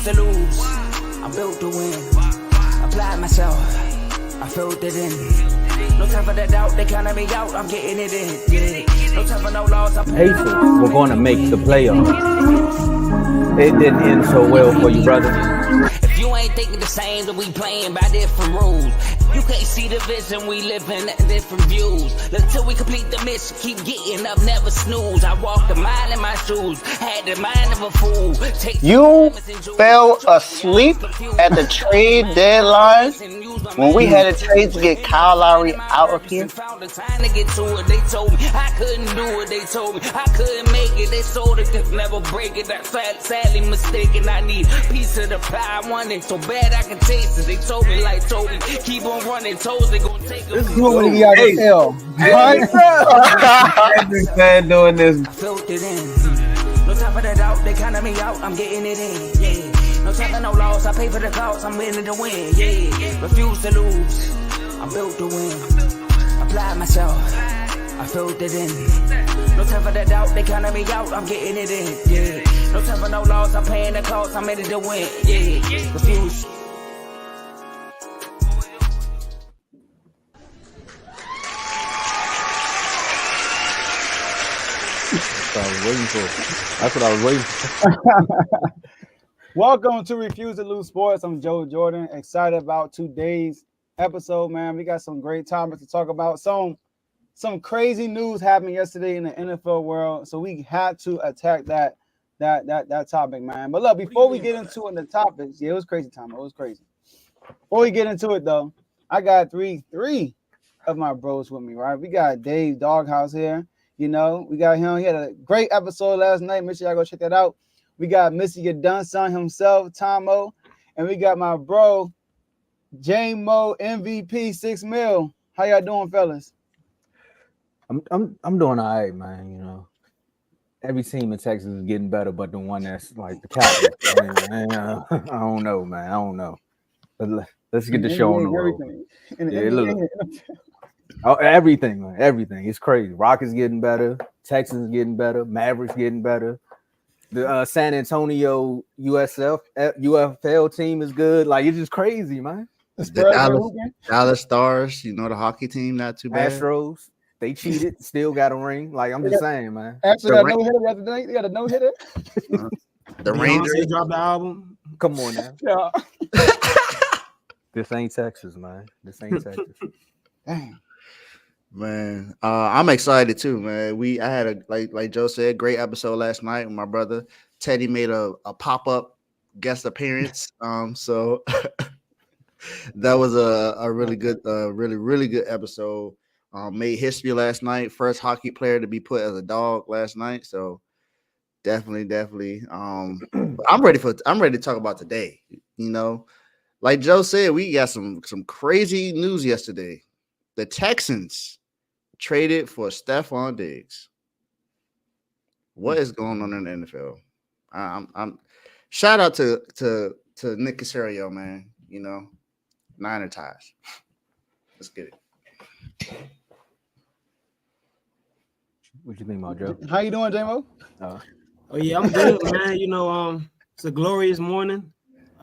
to lose. I'm built to win. Applied myself. I filled it in. No time for that doubt. They counted me out. I'm getting it in. Yeah. No time for no loss. Pacers were going to make the playoffs. It didn't end so well for you, brother. If you ain't thinking the same, then we playing by different rules. You can't see the vision, we living at different views. Until we complete the mission, keep getting up, never snooze. I walked a mile in my shoes, had the mind of a fool. You fell asleep at the trade deadline when we had a trade to get Kyle Lowry out of here. Found the time to get to it. They told me I couldn't do it. They told me I couldn't make it. They sold it, could never break it. That's sadly mistaken. I need a piece of the pie. I want it so bad I can taste it. They told me like told me keep on running toes. They gonna take this is what we got to tell. Every fan doing this. I filled it in. No time for that doubt. They counted me out. I'm getting it in. Yeah. No time for no loss. I pay for the cost. I'm winning to win. Yeah. Refuse to lose. I'm built to win. Apply myself. I filled it in. No time for that doubt. They counted me out. I'm getting it in. Yeah. No time for no loss. I'm paying the cost. I'm in it to win. Yeah. Refuse. That's what I was waiting for. Welcome to Refuse to Lose Sports. I'm Joe Jordan. Excited about today's episode, man. We got some great topics to talk about. Some crazy news happened yesterday in the NFL world, so we had to attack that topic, man. But look, before we get into the topics, yeah, it was crazy time. It was crazy. Before we get into it, though, I got three of my bros with me, right? We got Dave Doghouse here. You know, we got him. He had a great episode last night. Make sure y'all go check that out. We got Mr. Your Done Son himself, Tomo, and we got my bro, J-Mo MVP 6 mil. How y'all doing, fellas? I'm doing all right, man. You know, every team in Texas is getting better, but the one that's like the Cowboys. I don't know, man. I don't know. But let's get the show on the road. Everything, man. Everything. It's crazy. Rockets getting better. Texans getting better. Mavericks getting better. The San Antonio UFL team is good. Like, it's just crazy, man. The Dallas Stars, you know, the hockey team, not too bad. Astros, they cheated, still got a ring. Like, I'm just saying, man. Actually, got a no-hitter the other day. They got a no-hitter. The Rangers dropped the album. Come on now. Yeah. This ain't Texas, man. This ain't Texas. Dang. Man, I'm excited too, man. I had a like Joe said, great episode last night with my brother. Teddy made a pop-up guest appearance. So that was a really good, really good episode. Made history last night. First hockey player to be put as a dog last night. So definitely. I'm ready to talk about today. You know, like Joe said, we got some crazy news yesterday. The Texans traded for Steffon Diggs. What is going on in the NFL? I'm shout out to Nick Caserio, man. You know, Niner ties. Let's get it. What you think about, Joe? How you doing, J-Mo? Oh yeah, I'm good, man. You know, it's a glorious morning.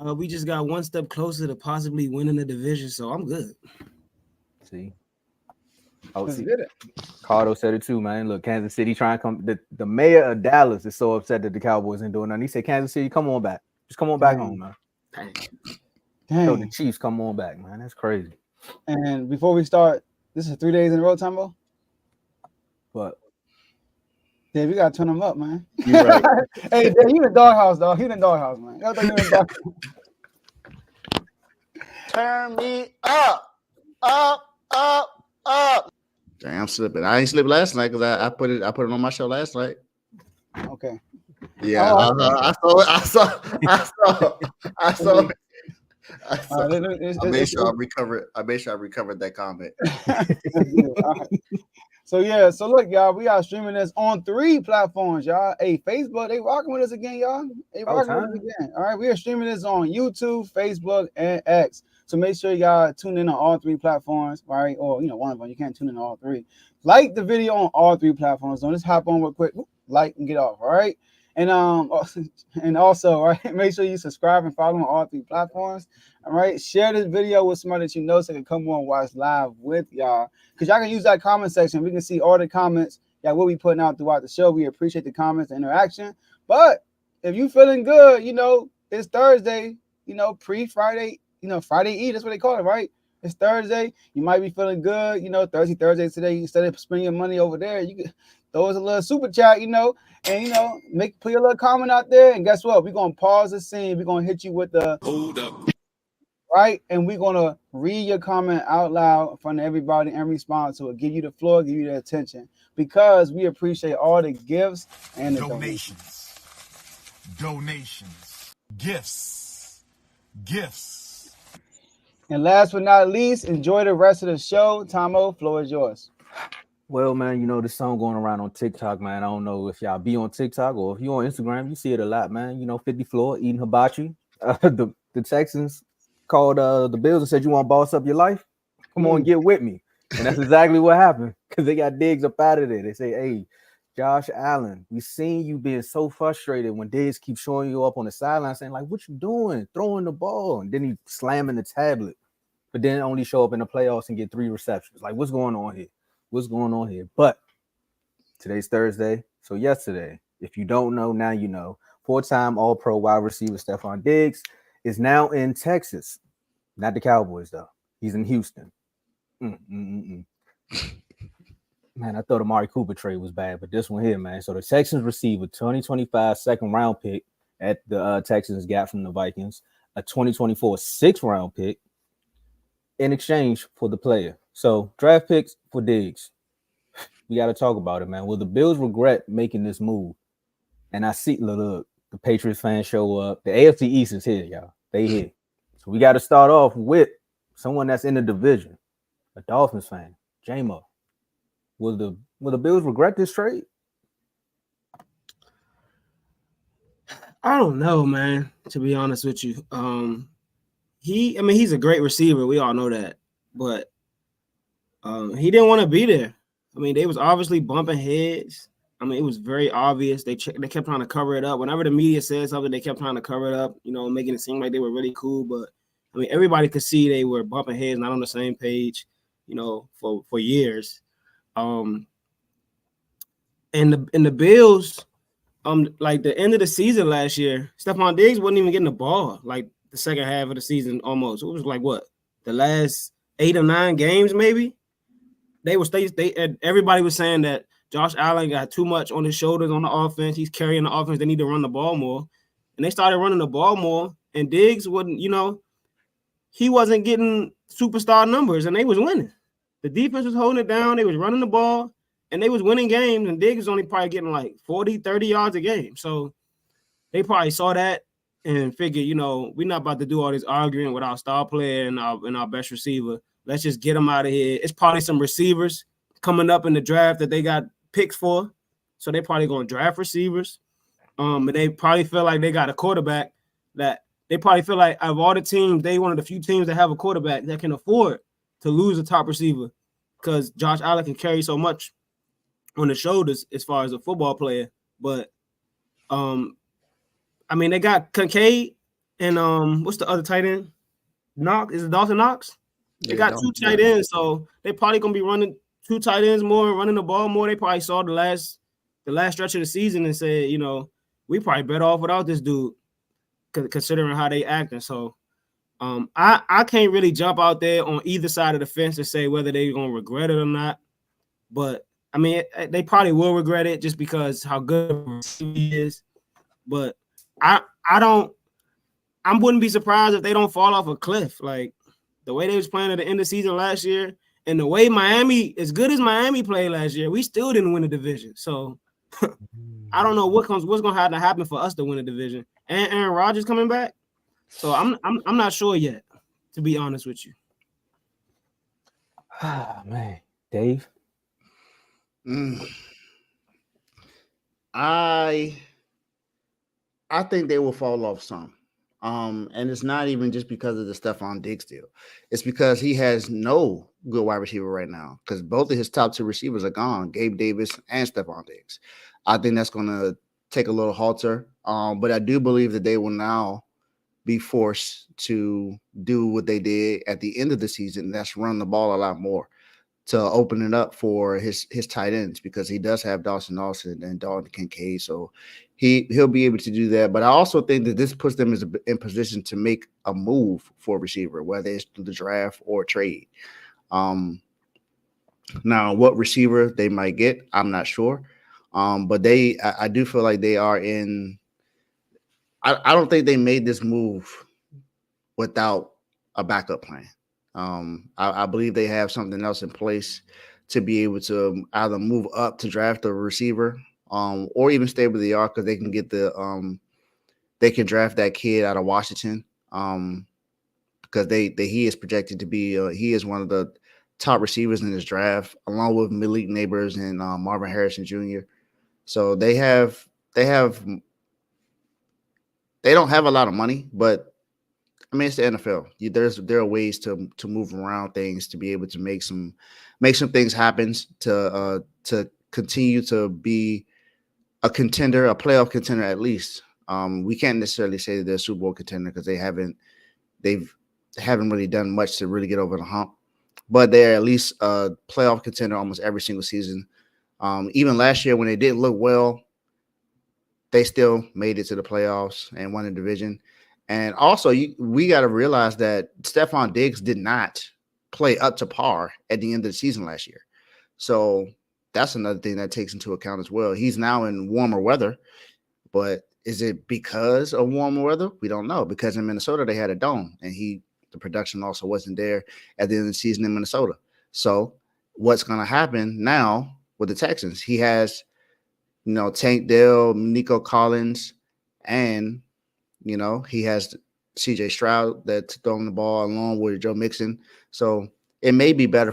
We just got one step closer to possibly winning the division, so I'm good. See. Oh, see, Cardo said it too, man. Look, Kansas City trying to come. The mayor of Dallas is so upset that the Cowboys ain't doing nothing. He said, Kansas City, come on back. Just come on back home, man. Dang. So the Chiefs come on back, man. That's crazy. And before we start, this is 3 days in a row, Tomo? But Dave, we gotta turn them up, man. You're right. Hey, Dave, he in the doghouse, dog. He in the doghouse, man. Y'all think he in the doghouse. Turn me up. Dang, I'm slipping. I ain't slipped last night because I put it on my show last night. Okay. Yeah, I saw. I made sure I recovered that comment. So look, y'all, we are streaming this on 3 platforms, y'all. Hey, Facebook, they rocking with us again, y'all. They rocking with us again. All right, we are streaming this on YouTube, Facebook, and X. So make sure y'all tune in on all 3 platforms, right? Or one of them. You can't tune in on all 3. Like the video on all 3 platforms. Don't just hop on real quick, like and get off. All right. And also, right, make sure you subscribe and follow on all 3 platforms. All right, share this video with somebody that you know so they can come on and watch live with y'all. Because y'all can use that comment section. We can see all the comments that we'll be putting out throughout the show. We appreciate the comments and interaction. But if you feeling good, it's Thursday, pre-Friday, Friday Eve, that's what they call it, right? It's Thursday. You might be feeling good, Thursday today. Instead of spending your money over there, you can throw us a little super chat, and put your little comment out there. And guess what? We're gonna pause the scene. We're gonna hit you with the hold up, right? And we're gonna read your comment out loud in front of everybody and respond to it. Give you the floor, give you the attention, because we appreciate all the gifts and the donations, gifts. And last but not least, enjoy the rest of the show. Tomo, floor is yours. Well, man, this song going around on TikTok, man. I don't know if y'all be on TikTok or if you on Instagram, you see it a lot, man. 50 floor eating hibachi. The Texans called the Bills and said, "You want to boss up your life? Come on, get with me." And that's exactly what happened, because they got Diggs up out of there. They say, "Hey, Josh Allen, we seen you being so frustrated when Diggs keep showing you up on the sideline saying, like, what you doing? Throwing the ball." And then he slamming the tablet, but then only show up in the playoffs and get 3 receptions. Like, what's going on here? What's going on here? But today's Thursday. So yesterday, if you don't know, now you know. 4-time All-Pro wide receiver Steffon Diggs is now in Texas. Not the Cowboys, though. He's in Houston. Man, I thought Amari Cooper trade was bad, but this one here, man. So the Texans receive a 2025 second-round pick at the Texans got from the Vikings, a 2024 sixth-round pick in exchange for the player. So draft picks for Diggs. We got to talk about it, man. Will the Bills regret making this move? And I see, look, the Patriots fans show up. The AFC East is here, y'all. They here. So we got to start off with someone that's in the division, a Dolphins fan, J-Mo. Will the Bills regret this trade? I don't know, man, to be honest with you. He's a great receiver. We all know that. But he didn't want to be there. They was obviously bumping heads. It was very obvious. They kept trying to cover it up. Whenever the media said something, they kept trying to cover it up, making it seem like they were really cool. But, everybody could see they were bumping heads, not on the same page, for years. And the Bills, like the end of the season last year, Steffon Diggs wasn't even getting the ball, like the second half of the season almost. It was like what? The last 8 or 9 games, maybe. Everybody was saying that Josh Allen got too much on his shoulders on the offense. He's carrying the offense. They need to run the ball more. And they started running the ball more. And Diggs wouldn't, he wasn't getting superstar numbers, and they was winning. The defense was holding it down. They was running the ball, and they was winning games. And Diggs was only probably getting like 40, 30 yards a game. So they probably saw that and figured, we're not about to do all this arguing with our star player and our best receiver. Let's just get them out of here. It's probably some receivers coming up in the draft that they got picks for. So they probably going to draft receivers. But they probably feel like they got a quarterback that they probably feel like out of all the teams, they one of the few teams that have a quarterback that can afford to lose a top receiver, because Josh Allen can carry so much on the shoulders as far as a football player. But, they got Kincaid and what's the other tight end? Knox? Is it Dawson Knox? They got 2 tight ends, so they probably gonna be running 2 tight ends more and running the ball more. They probably saw the last stretch of the season and said, we probably better off without this dude, considering how they acting. So I can't really jump out there on either side of the fence and say whether they're gonna regret it or not. But they probably will regret it just because how good he is. But I wouldn't be surprised if they don't fall off a cliff. Like the way they was playing at the end of the season last year, and the way Miami, as good as Miami played last year, we still didn't win the division. So I don't know what's gonna have to happen for us to win the division. And Aaron Rodgers coming back. So I'm not sure yet, to be honest with you. Man, Dave. I think they will fall off some. And it's not even just because of the Steffon Diggs deal. It's because he has no good wide receiver right now, because both of his top 2 receivers are gone, Gabe Davis and Steffon Diggs. I think that's going to take a little halter. But I do believe that they will now be forced to do what they did at the end of the season. That's run the ball a lot more to open it up for his tight ends, because he does have Dawson Austin and Dalton Kincaid. So he'll be able to do that. But I also think that this puts them in position to make a move for a receiver, whether it's through the draft or trade. Now, what receiver they might get, I'm not sure. But I do feel like they are in. I don't think they made this move without a backup plan. I believe they have something else in place to be able to either move up to draft a receiver, or even stay where they are, because they can get they can draft that kid out of Washington, because he is projected to be he is one of the top receivers in this draft, along with Malik Neighbors and Marvin Harrison Jr. So they don't have a lot of money, but I mean, it's the NFL. There are ways to move around things to be able to make some things happen to continue to be a contender, a playoff contender at least. We can't necessarily say that they're a Super Bowl contender, because they haven't really done much to really get over the hump. But they're at least a playoff contender almost every single season. Even last year when they didn't look well, they still made it to the playoffs and won the division. And also, we got to realize that Steffon Diggs did not play up to par at the end of the season last year. So that's another thing that takes into account as well. He's now in warmer weather, but is it because of warmer weather? We don't know, because in Minnesota they had a dome, and the production also wasn't there at the end of the season in Minnesota. So what's going to happen now with the Texans? He has, Tank Dell, Nico Collins, and he has CJ Stroud that's throwing the ball along with Joe Mixon. So it may be better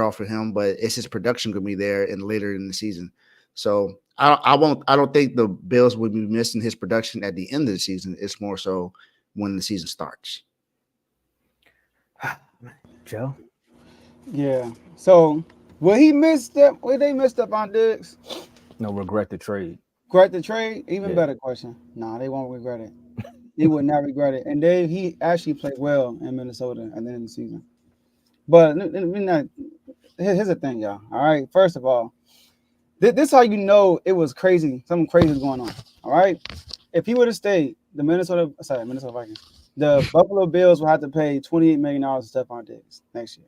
off for him, but it's his production going to be there later in the season. So I don't think the Bills would be missing his production at the end of the season. It's more so when the season starts. Joe? Yeah. So will he miss up? Will they missed up on Diggs? No, regret the trade. Regret the trade? Even better question. No, they won't regret it. He would not regret it. And he actually played well in Minnesota at the end of the season. But here's the thing, y'all. All right. First of all, this is how you know it was crazy. Something crazy was going on. All right. If he would have stayed, the Minnesota Vikings, the Buffalo Bills will have to pay $28 million to Steffon Diggs next year.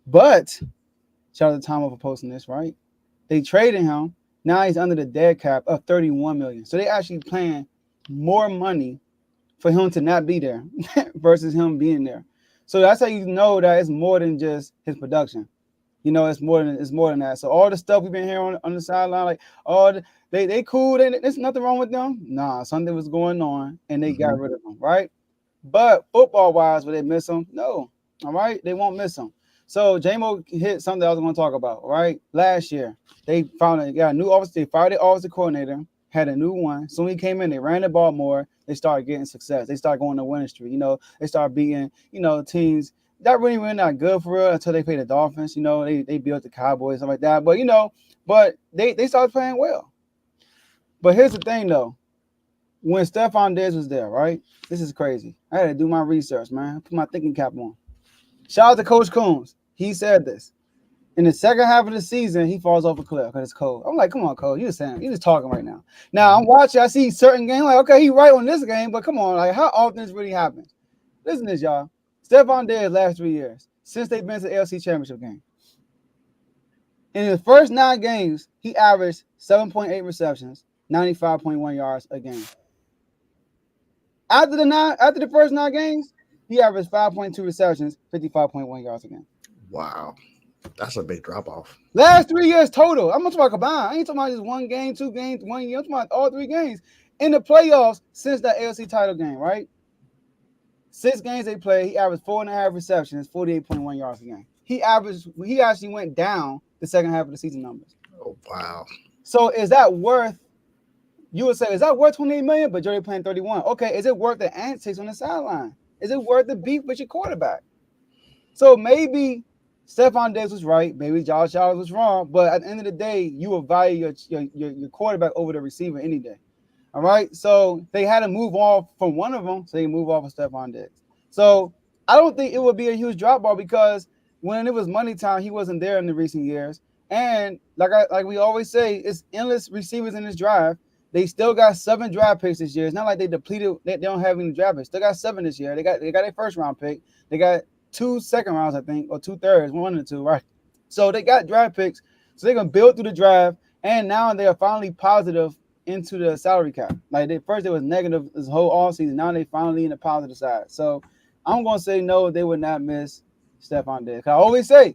But shout out to Tomo for posting this, right? They traded him. Now he's under the dead cap of $31 million. So they actually paying more money for him to not be there versus him being there. So that's how you know that it's more than just his production. It's more than that. So all the stuff we've been hearing on the sideline, like, they cool, there's nothing wrong with them. Nah, something was going on, and they got rid of him, right? But football-wise, will they miss him? No. All right? They won't miss him. So J-Mo hit something I was going to talk about, right? Last year, they got a new office. They fired the offensive coordinator, had a new one. So when he came in, they ran the ball more. They started getting success. They started going to winning streak. They started beating, teams that really were not good for real until they played the Dolphins. They built the Cowboys, stuff like that. But they started playing well. But here's the thing, though. When Steffon Diggs was there, right? This is crazy. I had to do my research, man. Put my thinking cap on. Shout out to Coach Coombs. He said this. In the second half of the season, he falls off a cliff because it's cold. I'm like, come on, Coach. You're just talking right now. Now, I'm watching. I see certain games. Like, okay, he right on this game, but come on. Like, how often this really happens? Listen to this, y'all. Steffon Diggs last 3 years, since they've been to the AFC Championship game. In his first 9 games, he averaged 7.8 receptions, 95.1 yards a game. After the first 9 games, he averaged 5.2 receptions, 55.1 yards a game. Wow. That's a big drop off. Last 3 years total. I'm not talking about combined. I ain't talking about just 1 game, 2 games, 1 year. I'm talking about all 3 games. In the playoffs since that AFC title game, right? 6 games they played, he averaged 4.5 receptions, 48.1 yards a game. He actually went down the second half of the season numbers. Oh, wow. So is that worth, you would say, is that worth $28 million, but Jordy playing 31? Okay, is it worth the antics on the sideline? Is it worth the beef with your quarterback? So maybe Steffon Diggs was right. Maybe Josh Allen was wrong. But at the end of the day, you will value your quarterback over the receiver any day. All right, so they had to move off from one of them, so they move off of Steffon Diggs. So I don't think it would be a huge drop ball because when it was money time, he wasn't there in the recent years. And like we always say, it's endless receivers in this drive. They still got 7 draft picks this year. It's not like they depleted. They don't have any draft picks. Still got 7 this year. They got a first round pick. They got 2 second rounds, I think, or 2 thirds, 1 and 2, right? So they got draft picks. So they're gonna build through the draft, and now they are finally positive into the salary cap. Like first it was negative this whole offseason. Now they finally in the positive side. So I'm gonna say no, they would not miss Steffon Diggs. I always say,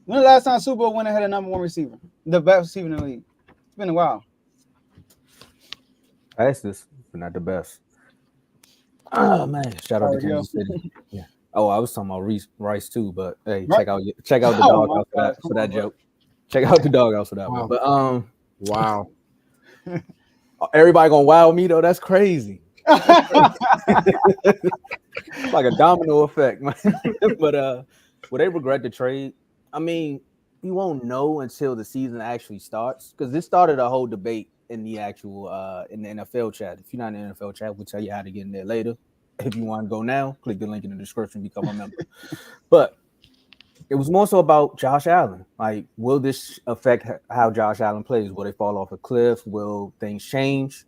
when the last time Super Bowl winner had a number 1 receiver, the best receiver in the league? It's been a while. Fastest, but not the best. Oh man, shout out to Kansas City. Yeah. Oh, I was talking about Rice too, but hey, check out the doghouse for that joke. Check out the doghouse for that one. But wow. Everybody gonna wow me though. That's crazy. Like a domino effect, man. But would they regret the trade? I mean, we won't know until the season actually starts, because this started a whole debate in the actual in the NFL chat. If you're not in the NFL chat, we'll tell you how to get in there later. If you want to go now, click the link in the description, become a member. But it was more so about Josh Allen. Like, will this affect how Josh Allen plays? Will they fall off a cliff? Will things change?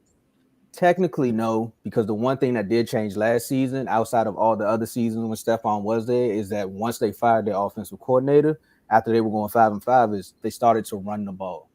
Technically, no, because the one thing that did change last season, outside of all the other seasons when Steffon was there, is that once they fired their offensive coordinator, after they were going 5-5, is they started to run the ball.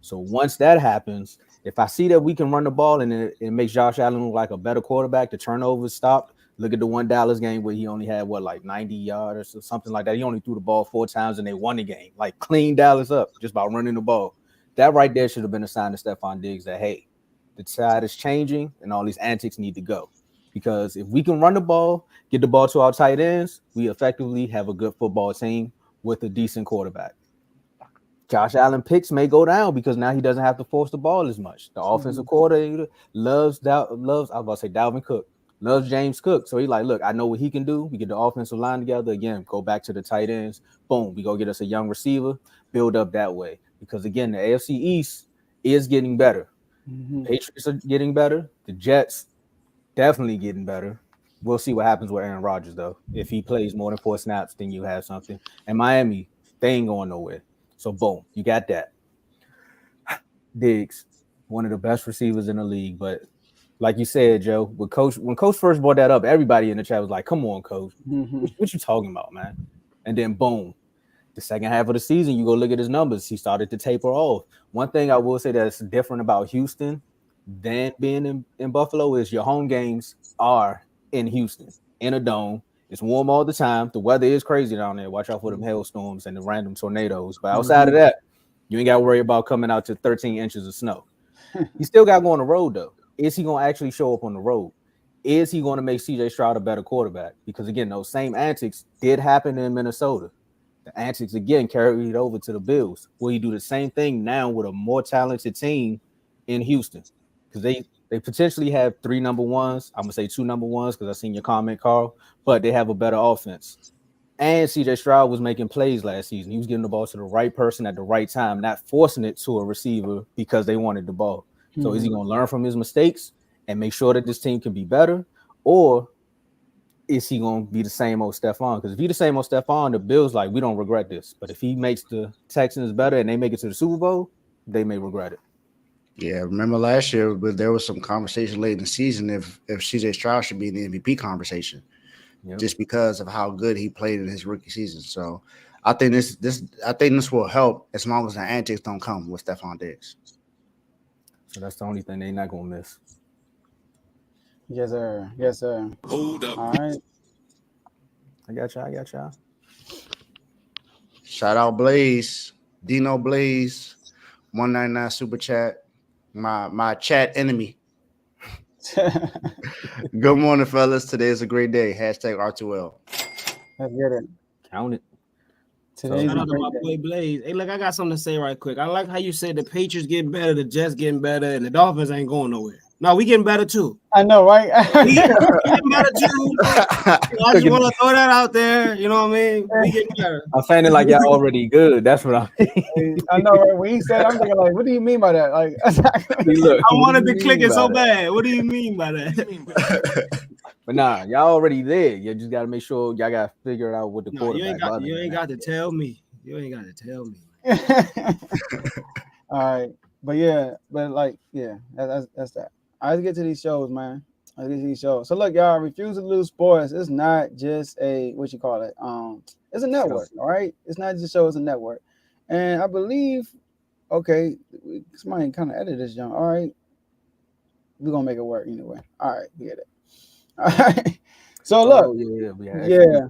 So once that happens, if I see that we can run the ball and it makes Josh Allen look like a better quarterback, the turnovers stopped. Look at the one Dallas game where he only had 90 yards or something like that. He only threw the ball 4 times and they won the game. Like, clean Dallas up just by running the ball. That right there should have been a sign to Steffon Diggs that, hey, the tide is changing and all these antics need to go. Because if we can run the ball, get the ball to our tight ends, we effectively have a good football team with a decent quarterback. Josh Allen picks may go down because now he doesn't have to force the ball as much. The offensive coordinator loves Dalvin Cook, loves James Cook. So he's like, look, I know what he can do. We get the offensive line together. Again, go back to the tight ends. Boom, we go get us a young receiver, build up that way. Because, again, the AFC East is getting better. Mm-hmm. Patriots are getting better. The Jets definitely getting better. We'll see what happens with Aaron Rodgers, though. If he plays more than 4 snaps, then you have something. And Miami, they ain't going nowhere. So, boom, you got that. Diggs, one of the best receivers in the league. But like you said, Joe, when Coach first brought that up, everybody in the chat was like, come on, Coach. Mm-hmm. What you talking about, man? And then, boom, the second half of the season, you go look at his numbers. He started to taper off. One thing I will say that's different about Houston than being in Buffalo is your home games are in Houston, in a dome. It's warm all the time. The weather is crazy down there. Watch out for them hailstorms and the random tornadoes. But outside of that, you ain't got to worry about coming out to 13 inches of snow. You still got to go on the road, though. Is he going to actually show up on the road? Is he going to make C.J. Stroud a better quarterback? Because, again, those same antics did happen in Minnesota. The antics, again, carried over to the Bills. Will he do the same thing now with a more talented team in Houston? Because they potentially have 3 number ones. I'm going to say 2 number ones because I seen your comment, Carl. But they have a better offense. And C.J. Stroud was making plays last season. He was getting the ball to the right person at the right time, not forcing it to a receiver because they wanted the ball. Mm-hmm. So is he going to learn from his mistakes and make sure that this team can be better? Or is he going to be the same old Steffon? Because if he's the same old Steffon, the Bills, like, we don't regret this. But if he makes the Texans better and they make it to the Super Bowl, they may regret it. Yeah, remember last year, but there was some conversation late in the season if C.J. Stroud should be in the MVP conversation, just because of how good he played in his rookie season. So I think this will help as long as the antics don't come with Steffon Diggs. So that's the only thing they're not gonna miss. Yes, sir. Yes, sir. Hold up. All right. I got y'all. Shout out Blaze, Dino Blaze, 199 super chat. My chat enemy. Good morning, fellas. Today is a great day. Hashtag R2L. Let's get it. Count it. Today's Shout out to my boy Blaze. Hey, look, I got something to say right quick. I like how you said the Patriots getting better, the Jets getting better, and the Dolphins ain't going nowhere. No, we getting better too. I know, right? We getting better too. I just want to throw that out there. You know what I mean? We getting better. I'm saying it like y'all already good. That's what I mean. I know, right? When he said, I'm thinking like, what do you mean by that? Like, Look, I wanted to click it so bad. What do you mean by that? But nah, y'all already there. You just got to make sure y'all got to figure it out with the quarterback. You ain't got to tell me. You ain't got to tell me. All right, but yeah, that's that. Let's get to these shows, man. Let's get to these shows. So look, y'all, Refuse to Lose Sports. It's not just a it's a network. All right, it's not just a show. It's a network, and I believe, okay, somebody kind of edit this, John. All right, we're gonna make it work anyway. All right, we get it. All right. So look, yeah.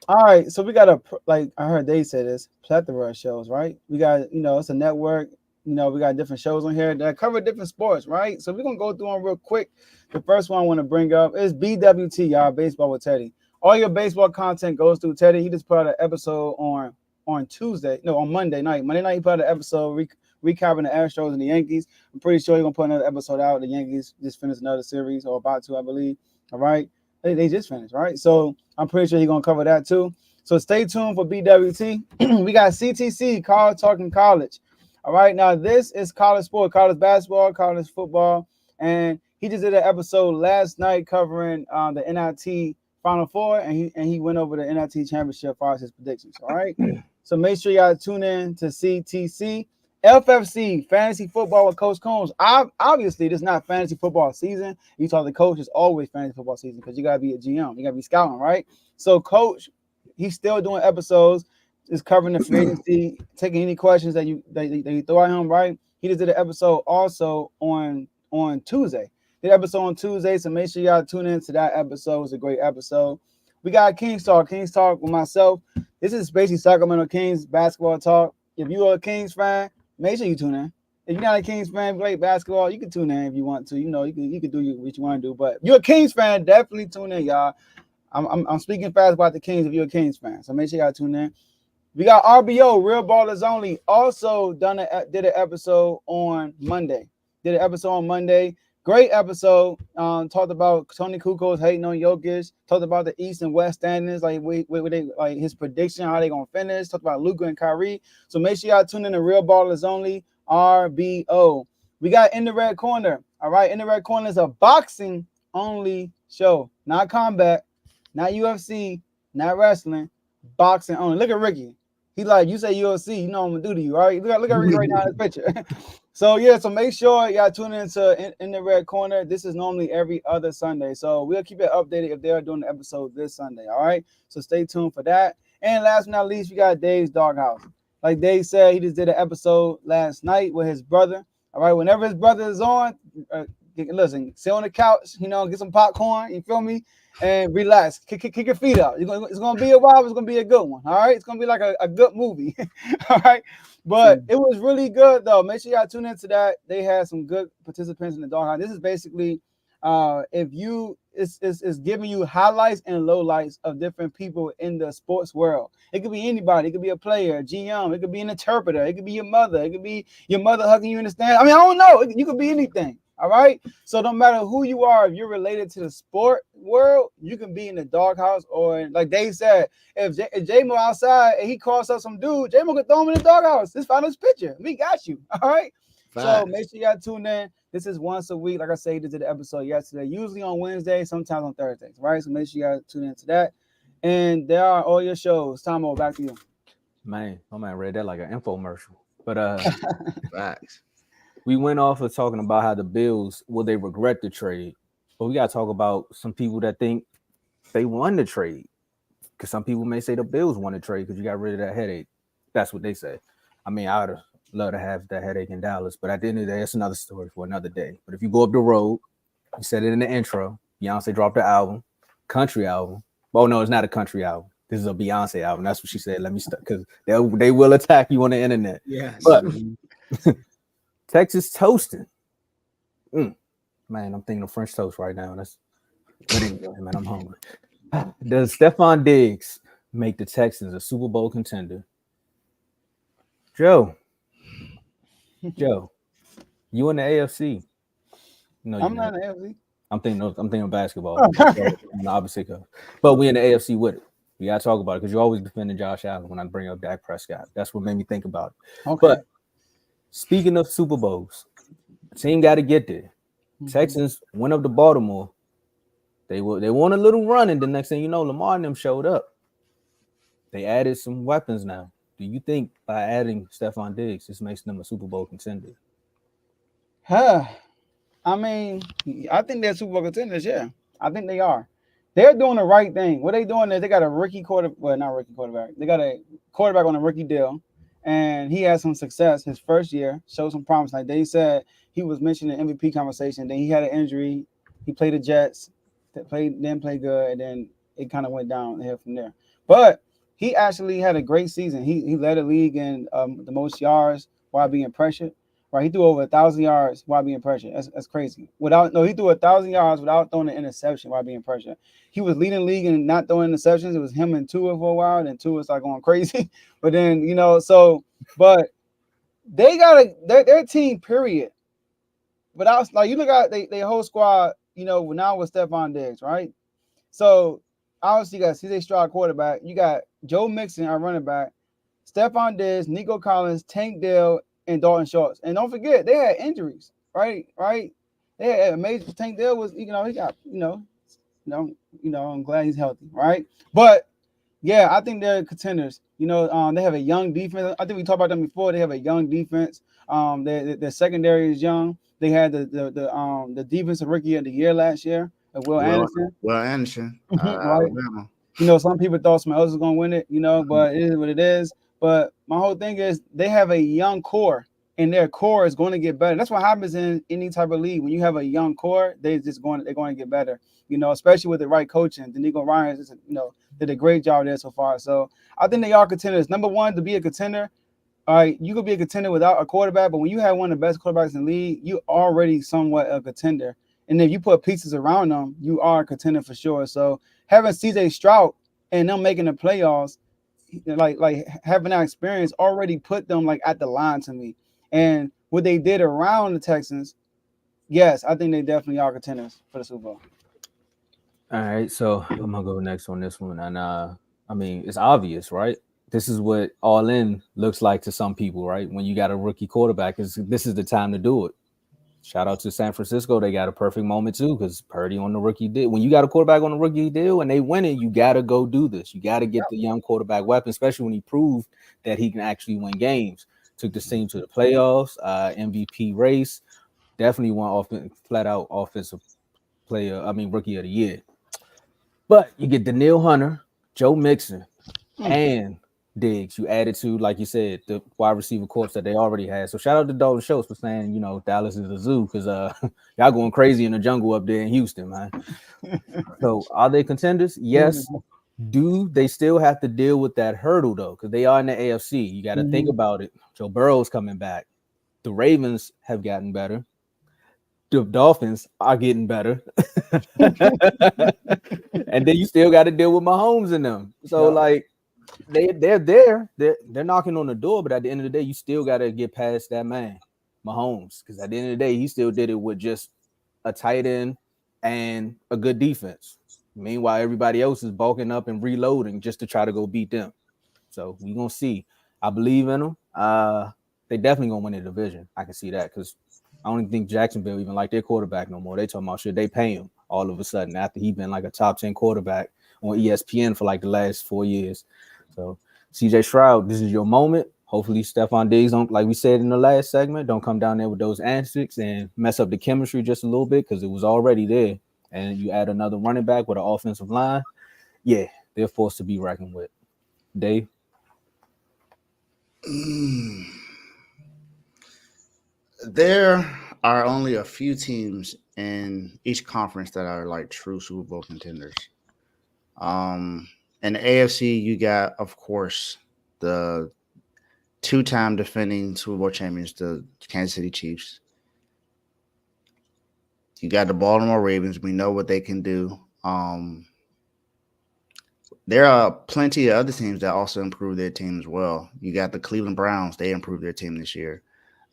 All right, so we got I heard they say this plethora of shows, right? We got, it's a network. We got different shows on here that cover different sports, right? So we're gonna go through them real quick. The first one I want to bring up is BWT, y'all, Baseball with Teddy. All your baseball content goes through Teddy. He just put out an episode on Monday night. Monday night he put out an episode recapping the Astros and the Yankees. I'm pretty sure he's gonna put another episode out. The Yankees just finished another series, or about to, I believe. All right. They just finished, right? So I'm pretty sure he's going to cover that too. So stay tuned for BWT. We got CTC, College Talking College. All right. Now, this is college sport, college basketball, college football. And he just did an episode last night covering the NIT Final Four, and he went over the NIT championship as far as his predictions. All right. So make sure y'all tune in to CTC. FFC, fantasy football with Coach Coombs. Obviously, this is not fantasy football season. You talk to Coach, it's always fantasy football season because you got to be a GM. You got to be scouting, right? So Coach, he's still doing episodes, just covering the free agency, taking any questions that you throw at him, right? He just did an episode also on Tuesday. Did an episode on Tuesday, so make sure y'all tune in to that episode. It's a great episode. We got Kings Talk with myself. This is basically Sacramento Kings basketball talk. If you're a Kings fan, make sure you tune in. If you're not a Kings fan, play basketball, you can tune in if you want to. You can do what you want to do. But if you're a Kings fan, definitely tune in, y'all. I'm speaking fast about the Kings if you're a Kings fan. So make sure y'all tune in. We got RBO, Real Ballers Only, also did an episode on Monday. Great episode. Talked about Tony Kukoc hating on Jokic. Talked about the East and West standings, like his prediction, how they gonna finish. Talked about Luka and Kyrie. So make sure y'all tune in to Real Ballers Only, RBO. We got In the Red Corner. All right, In the Red Corner is a boxing only show, not combat, not UFC, not wrestling, boxing only. Look at Ricky. He like, you say UFC, you know what I'm gonna do to you, right? Look at Ricky right now in this picture. So make sure y'all tune into in the Red Corner. This is normally every other Sunday. So we'll keep it updated if they're doing the episode this Sunday. All right. So stay tuned for that. And last but not least, we got Dave's Doghouse. Like Dave said, he just did an episode last night with his brother. All right. Whenever his brother is on, listen, sit on the couch, get some popcorn, you feel me? And relax. Kick your feet up. It's gonna be a while, it's gonna be a good one. All right. It's gonna be like a good movie. All right. But it was really good though. Make sure y'all tune into that. They had some good participants in the doghouse. This is basically it's giving you highlights and lowlights of different people in the sports world. It could be anybody. It could be a player, a GM. It could be an interpreter. It could be your mother. It could be your mother hugging you in the stand. I mean, I don't know. You could be anything. All right. So no matter who you are, if you're related to the sport world, you can be in the doghouse, or like Dave said, if J-Mo outside and he calls up some dude, J-Mo can throw him in the doghouse. Just find his picture. We got you. All right. Fine. So make sure y'all tune in. This is once a week. Like I said, this did the episode yesterday, usually on Wednesday, sometimes on Thursdays. Right. So make sure y'all tune into that. And there are all your shows. Tomo, back to you. Man, my man read that like an infomercial. But facts. We went off of talking about how the Bills, will they regret the trade? But we got to talk about some people that think they won the trade. Because some people may say the Bills won the trade because you got rid of that headache. That's what they say. I mean, I would love to have that headache in Dallas. But at the end of the day, that's another story for another day. But if you go up the road, you said it in the intro, Beyonce dropped the album, country album. Oh, no, it's not a country album. This is a Beyonce album. That's what she said. Let me start, because they will attack you on the internet. Yes. But Texas toasting. Man, I'm thinking of French toast right now. But anyway, man, I'm hungry. Does Steffon Diggs make the Texans a Super Bowl contender? Joe, you in the AFC. No, I'm you're not not. in the AFC. I'm thinking of basketball. On the opposite coast. But we in the AFC with it. We gotta talk about it because you're always defending Josh Allen when I bring up Dak Prescott. That's what made me think about it. Okay. But speaking of Super Bowls, the team got to get there. Texans went up to Baltimore. They won a little run, and the next thing you know, Lamar and them showed up. They added some weapons now. Do you think by adding Steffon Diggs, this makes them a Super Bowl contender? I mean, I think they're Super Bowl contenders. Yeah, I think they are. They're doing the right thing. What they doing is they got a rookie quarterback. Well, not rookie quarterback. They got a quarterback on a rookie deal, and he had some success his first year. Showed some promise. Like they said, he was mentioned in the MVP conversation. Then he had an injury. He played the Jets. Didn't play good, and then it kind of went downhill from there. But he actually had a great season. He led the league in the most yards while being pressured. Right, he threw over 1,000 yards while being pressured. That's crazy. He threw 1,000 yards without throwing an interception while being pressured. He was leading the league and not throwing interceptions. It was him and Tua for a while. Then Tua started going crazy. But then but they got their team. Period. But you look at they whole squad. Now with Steffon Diggs, right? So obviously you got CJ Stroud quarterback. You got Joe Mixon, our running back. Steffon Diggs, Nico Collins, Tank Dell, and Dalton Schultz. And don't forget, they had injuries, right? They had a major Tank Dell was, he got, I'm glad he's healthy, right? But yeah, I think they're contenders. They have a young defense. I think we talked about them before. They have a young defense. Their secondary is young. They had the defensive rookie of the year last year, Will Anderson. Will Anderson, right? Some people thought someone else was going to win it, but it is what it is. But my whole thing is they have a young core, and their core is going to get better. That's what happens in any type of league. When you have a young core, they're going to get better. Especially with the right coaching. D'Amico Ryans, did a great job there so far. So I think they are contenders. Number one, to be a contender, all right, you could be a contender without a quarterback, but when you have one of the best quarterbacks in the league, you already somewhat a contender. And if you put pieces around them, you are a contender for sure. So having CJ Stroud and them making the playoffs, like having that experience already put them at the line to me. And what they did around the Texans, yes, I think they definitely are contenders for the Super Bowl. All right, so I'm gonna go next on this one, and I mean it's obvious, right? This is what all in looks like to some people, right? When you got a rookie quarterback, this is the time to do it. Shout out to San Francisco. They got a perfect moment too, because Purdy on the rookie deal. When you got a quarterback on the rookie deal and they win it, you got to go do this. You got to get the young quarterback weapon, especially when he proved that he can actually win games. Took this team to the playoffs, MVP race. Definitely won flat out offensive rookie of the year. But you get Daniil Hunter, Joe Mixon, and Diggs. You added to, like you said, the wide receiver corps that they already had. So shout out to Dalton Schultz for saying, Dallas is a zoo because y'all going crazy in the jungle up there in Houston, man. So are they contenders? Yes. Do they still have to deal with that hurdle though? Because they are in the AFC. You got to think about it. Joe Burrow's coming back. The Ravens have gotten better. The Dolphins are getting better. And then you still got to deal with Mahomes in them. So they're there. They're knocking on the door, but at the end of the day, you still got to get past that man, Mahomes, because at the end of the day, he still did it with just a tight end and a good defense. Meanwhile, everybody else is bulking up and reloading just to try to go beat them. So we're gonna see. I believe in them. They definitely gonna win the division. I can see that because I don't even think Jacksonville even like their quarterback no more. They talking about should they pay him all of a sudden after he been like a top 10 quarterback on ESPN for the last 4 years. So CJ Stroud, this is your moment. Hopefully Steffon Diggs don't, like we said in the last segment, don't come down there with those antics and mess up the chemistry just a little bit because it was already there. And you add another running back with an offensive line, yeah, they're forced to be reckoned with. Dave? There are only a few teams in each conference that are true Super Bowl contenders. In the AFC, you got, of course, the two-time defending Super Bowl champions, the Kansas City Chiefs. You got the Baltimore Ravens. We know what they can do. There are plenty of other teams that also improved their team as well. You got the Cleveland Browns. They improved their team this year.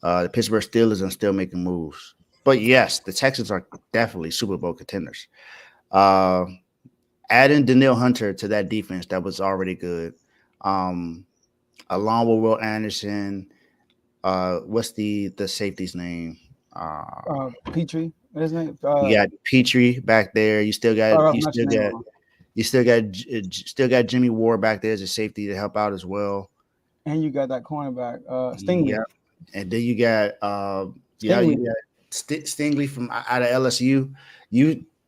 The Pittsburgh Steelers are still making moves. But yes, the Texans are definitely Super Bowl contenders. Adding Danielle Hunter to that defense that was already good, along with Will Anderson. What's the safety's name? Petrie. What is his name? You got Petrie back there. You still got Jimmy Ward back there as a safety to help out as well. And you got that cornerback, Stingley. Yeah. And then you got Stingley from out of LSU.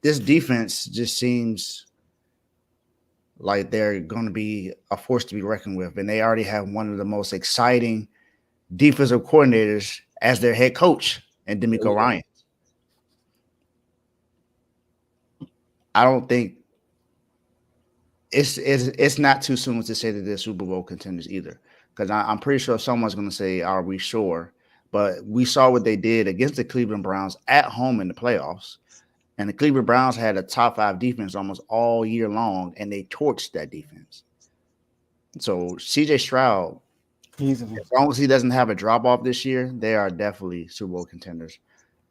This defense just seems like they're going to be a force to be reckoned with, and they already have one of the most exciting defensive coordinators as their head coach, and DeMeco Ryan. I don't think it's not too soon to say that they're Super Bowl contenders either, because I'm pretty sure someone's going to say, "Are we sure?" But we saw what they did against the Cleveland Browns at home in the playoffs, and the Cleveland Browns had a top 5 defense almost all year long, and they torched that defense. So C.J. Stroud, as long as he doesn't have a drop off this year, they are definitely Super Bowl contenders,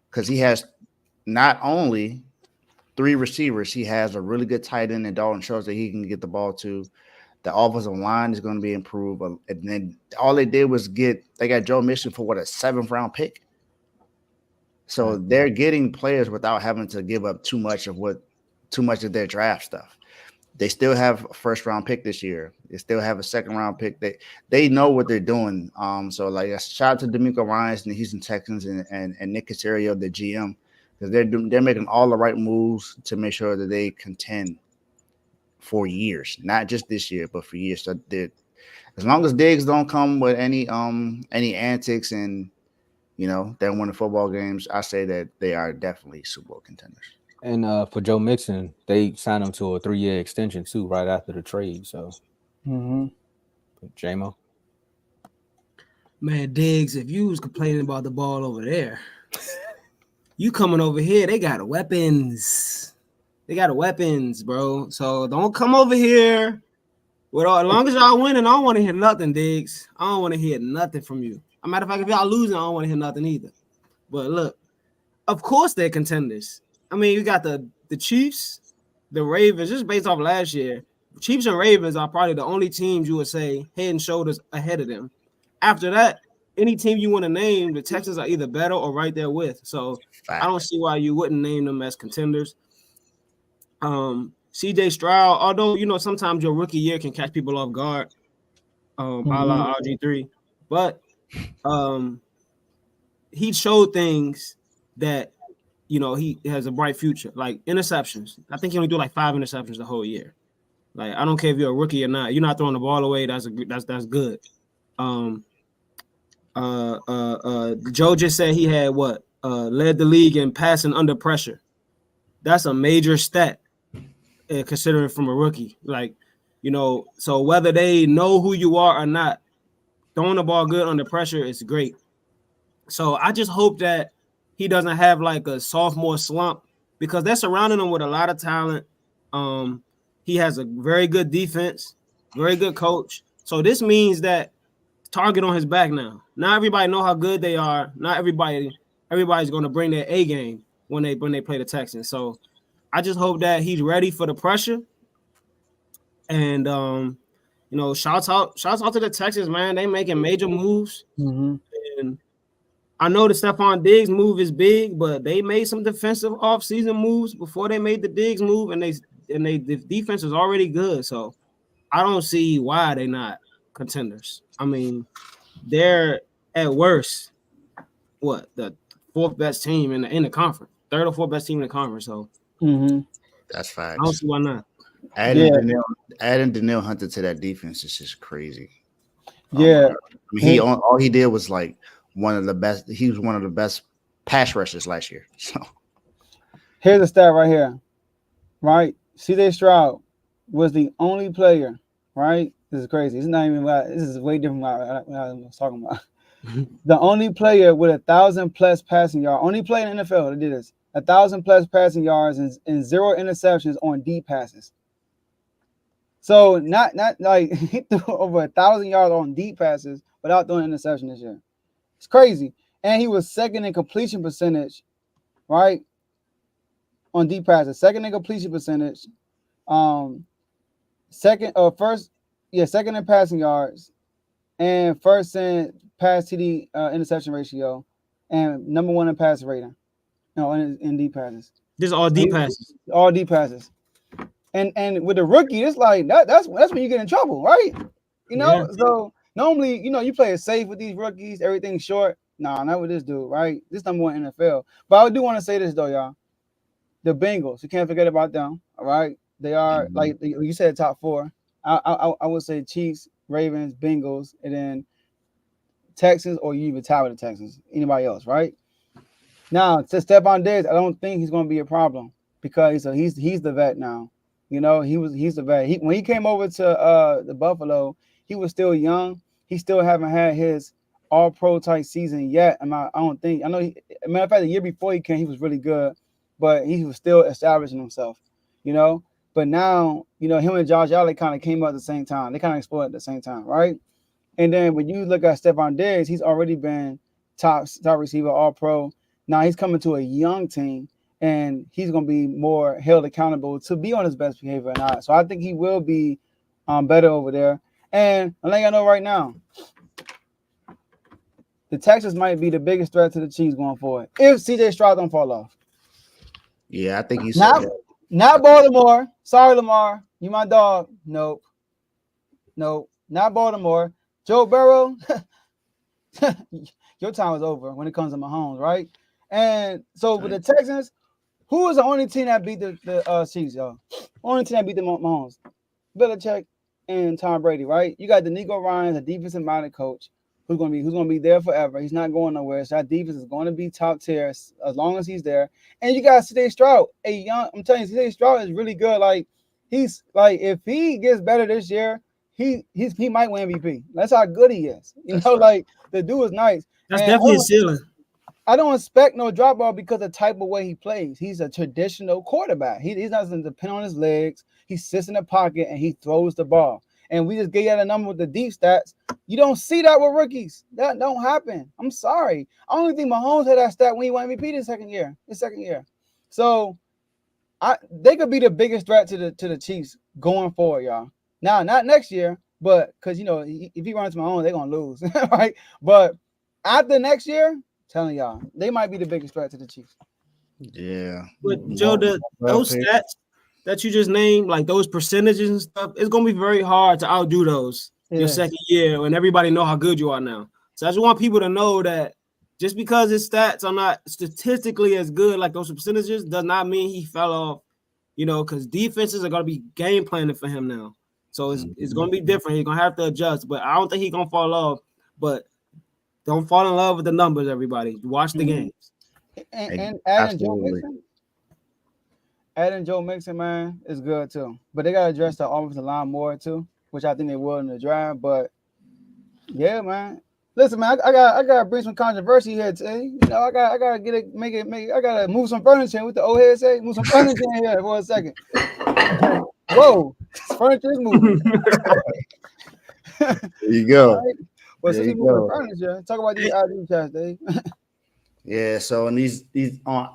because he has not only 3 receivers, he has a really good tight end in Dalton Schultz that he can get the ball to. The offensive line is going to be improved, and then all they did was they got Joe Mixon for a 7th round pick. So they're getting players without having to give up too much of their draft stuff. They still have a 1st round pick this year. They still have a 2nd round pick. They know what they're doing. So like a shout out to DeMeco Ryan and the Houston Texans and Nick Caserio, the GM, because they're making all the right moves to make sure that they contend for years, not just this year, but for years. So as long as Diggs don't come with any antics and they're winning football games, I say that they are definitely Super Bowl contenders. And for Joe Mixon, they signed him to a 3-year extension too, right after the trade. So, J-Mo, man, Diggs, if you was complaining about the ball over there, you coming over here, they got weapons. They got weapons, bro. So don't come over here. As long as y'all winning, I don't want to hear nothing, Diggs. I don't want to hear nothing from you. As a matter of fact, if y'all losing, I don't want to hear nothing either. But look, of course they're contenders. I mean, you got the Chiefs, the Ravens, just based off last year. Chiefs and Ravens are probably the only teams you would say head and shoulders ahead of them. After that, any team you want to name, the Texans are either better or right there with. So I don't see why you wouldn't name them as contenders. CJ Stroud, although sometimes your rookie year can catch people off guard, a la RG3, but he showed things that he has a bright future, like interceptions. I think he only do like 5 interceptions the whole year. Like, I don't care if you're a rookie or not, you're not throwing the ball away. That's good. Joe just said he had led the league in passing under pressure. That's a major stat, considering from a rookie. Like, so whether they know who you are or not, throwing the ball good under pressure is great. So I just hope that he doesn't have like a sophomore slump, because they're surrounding him with a lot of talent. He has a very good defense, very good coach. So this means that target on his back now. Not everybody know how good they are. Not everybody's going to bring their A game when they play the Texans. So I just hope that he's ready for the pressure. And shouts out to the Texans, man. They making major moves. And I know the Steffon Diggs move is big, but they made some defensive offseason moves before they made the Diggs move, and the defense is already good. So I don't see why they're not contenders. I mean, they're at worst the 4th best team in the conference, 3rd or 4th best team in the conference. So that's facts. I don't see why not. Adding Danielle Hunter to that defense is just crazy. Yeah, I mean, all he did was like one of the best. He was one of the best pass rushers last year. So here's a stat right here. Right, CJ Stroud was the only player. Right, this is crazy. It's not even. This is way different from what I was talking about. The only player with 1,000+ passing yards. Only player in the NFL that did this. 1,000+ passing yards and 0 interceptions on deep passes. So not like he threw over 1,000 yards on deep passes without throwing an interception this year. It's crazy. And he was 2nd in completion percentage right? On deep passes, second in completion percentage, second in passing yards, and first in pass TD interception ratio, and number 1 in pass rating. No, in deep passes. This is all deep passes. All deep passes. And with the rookie, it's like that's when you get in trouble, right? You know, so normally, you play it safe with these rookies, everything's short. Nah, not with this dude, right? This number 1 NFL. But I do want to say this though, y'all. The Bengals, you can't forget about them. All right, they are like you said, top 4. I would say Chiefs, Ravens, Bengals, and then Texans, or you even tie with the Texans. Anybody else, right? Now to Steffon Diggs, I don't think he's going to be a problem because he's the vet now. He's the vet. When he came over to the Buffalo, he was still young. He still haven't had his all-pro type season yet. I don't think. I know. Matter of fact, the year before he came, he was really good, but he was still establishing himself. But now, him and Josh Allen kind of came out at the same time. They kind of exploded at the same time, right? And then when you look at Steffon Diggs, he's already been top receiver, all-pro. Now he's coming to a young team, and he's going to be more held accountable to be on his best behavior or not. So I think he will be better over there. And I let you know right now, the Texans might be the biggest threat to the Chiefs going forward if CJ Stroud don't fall off. Yeah, I think he's not Baltimore. Sorry, Lamar. You my dog. Nope. Not Baltimore. Joe Burrow. Your time is over when it comes to Mahomes, right? And so with the Texans, who was the only team that beat the Chiefs, y'all? Only team that beat the Mahomes. Belichick and Tom Brady, right? You got DeNico Ryans, a defensive-minded coach who's gonna be there forever. He's not going nowhere. So that defense is going to be top tier as long as he's there. And you got CJ Stroud, I'm telling you, CJ Stroud is really good. Like he's like, if he gets better this year, he might win MVP. That's how good he is. Like the dude is nice. That's definitely a ceiling. I don't expect no drop ball because of the type of way he plays. He's a traditional quarterback. He doesn't depend on his legs. He sits in the pocket and he throws the ball. And we just gave out a number with the deep stats. You don't see that with rookies. That don't happen. I'm sorry. I only think Mahomes had that stat when he won MVP his second year. So they could be the biggest threat to the Chiefs going forward, y'all. Now, not next year, but because if he runs Mahomes, they're gonna lose, right? But after next year, telling y'all, they might be the biggest threat to the Chiefs. Yeah. But Joe, those stats that you just named, like those percentages and stuff, it's gonna be very hard to outdo those your second year when everybody know how good you are now. So I just want people to know that just because his stats are not statistically as good like those percentages does not mean he fell off, because defenses are gonna be game planning for him now. So it's gonna be different. He's gonna have to adjust, but I don't think he's gonna fall off. But don't fall in love with the numbers, everybody. Watch the games. And adding Joe Mixon, man, is good too. But they gotta address the offensive line more too, which I think they will in the draft. But yeah, man. Listen, man, I gotta bring some controversy here today. I gotta I gotta move some furniture with the old head say. Move some furniture in here for a second. Whoa, furniture is moving. There you go. Right? Well, since we move furniture, talk about these IG chats, Dave. Yeah, so in these on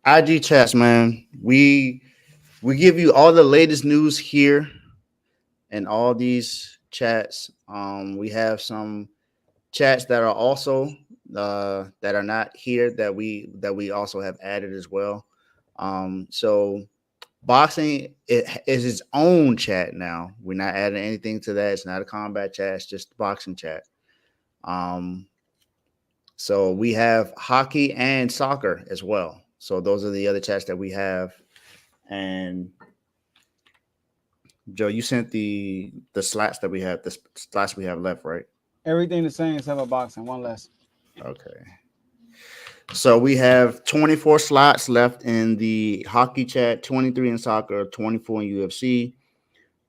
IG chats, man, we give you all the latest news here and all these chats. We have some chats that are also that are not here that we also have added as well. So boxing is its own chat now. We're not adding anything to that. It's not a combat chat. It's just boxing chat. So we have hockey and soccer as well. So those are the other chats that we have. And Joe, you sent the slots that we have, the slots we have left, right? Everything the same except for boxing, one less. Okay. So we have 24 slots left in the hockey chat, 23 in soccer, 24 in UFC,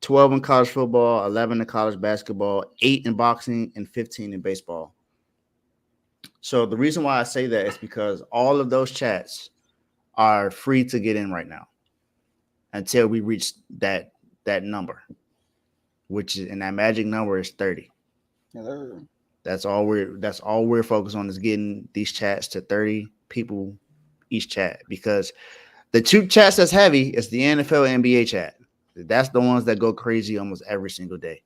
12 in college football, 11 in college basketball, 8 in boxing, and 15 in baseball. So the reason why I say that is because all of those chats are free to get in right now until we reach that number, which is, and that magic number is 30. Hello. That's all we're focused on, is getting these chats to 30 people each chat, because the two chats that's heavy is the NFL and NBA chat. That's the ones that go crazy almost every single day.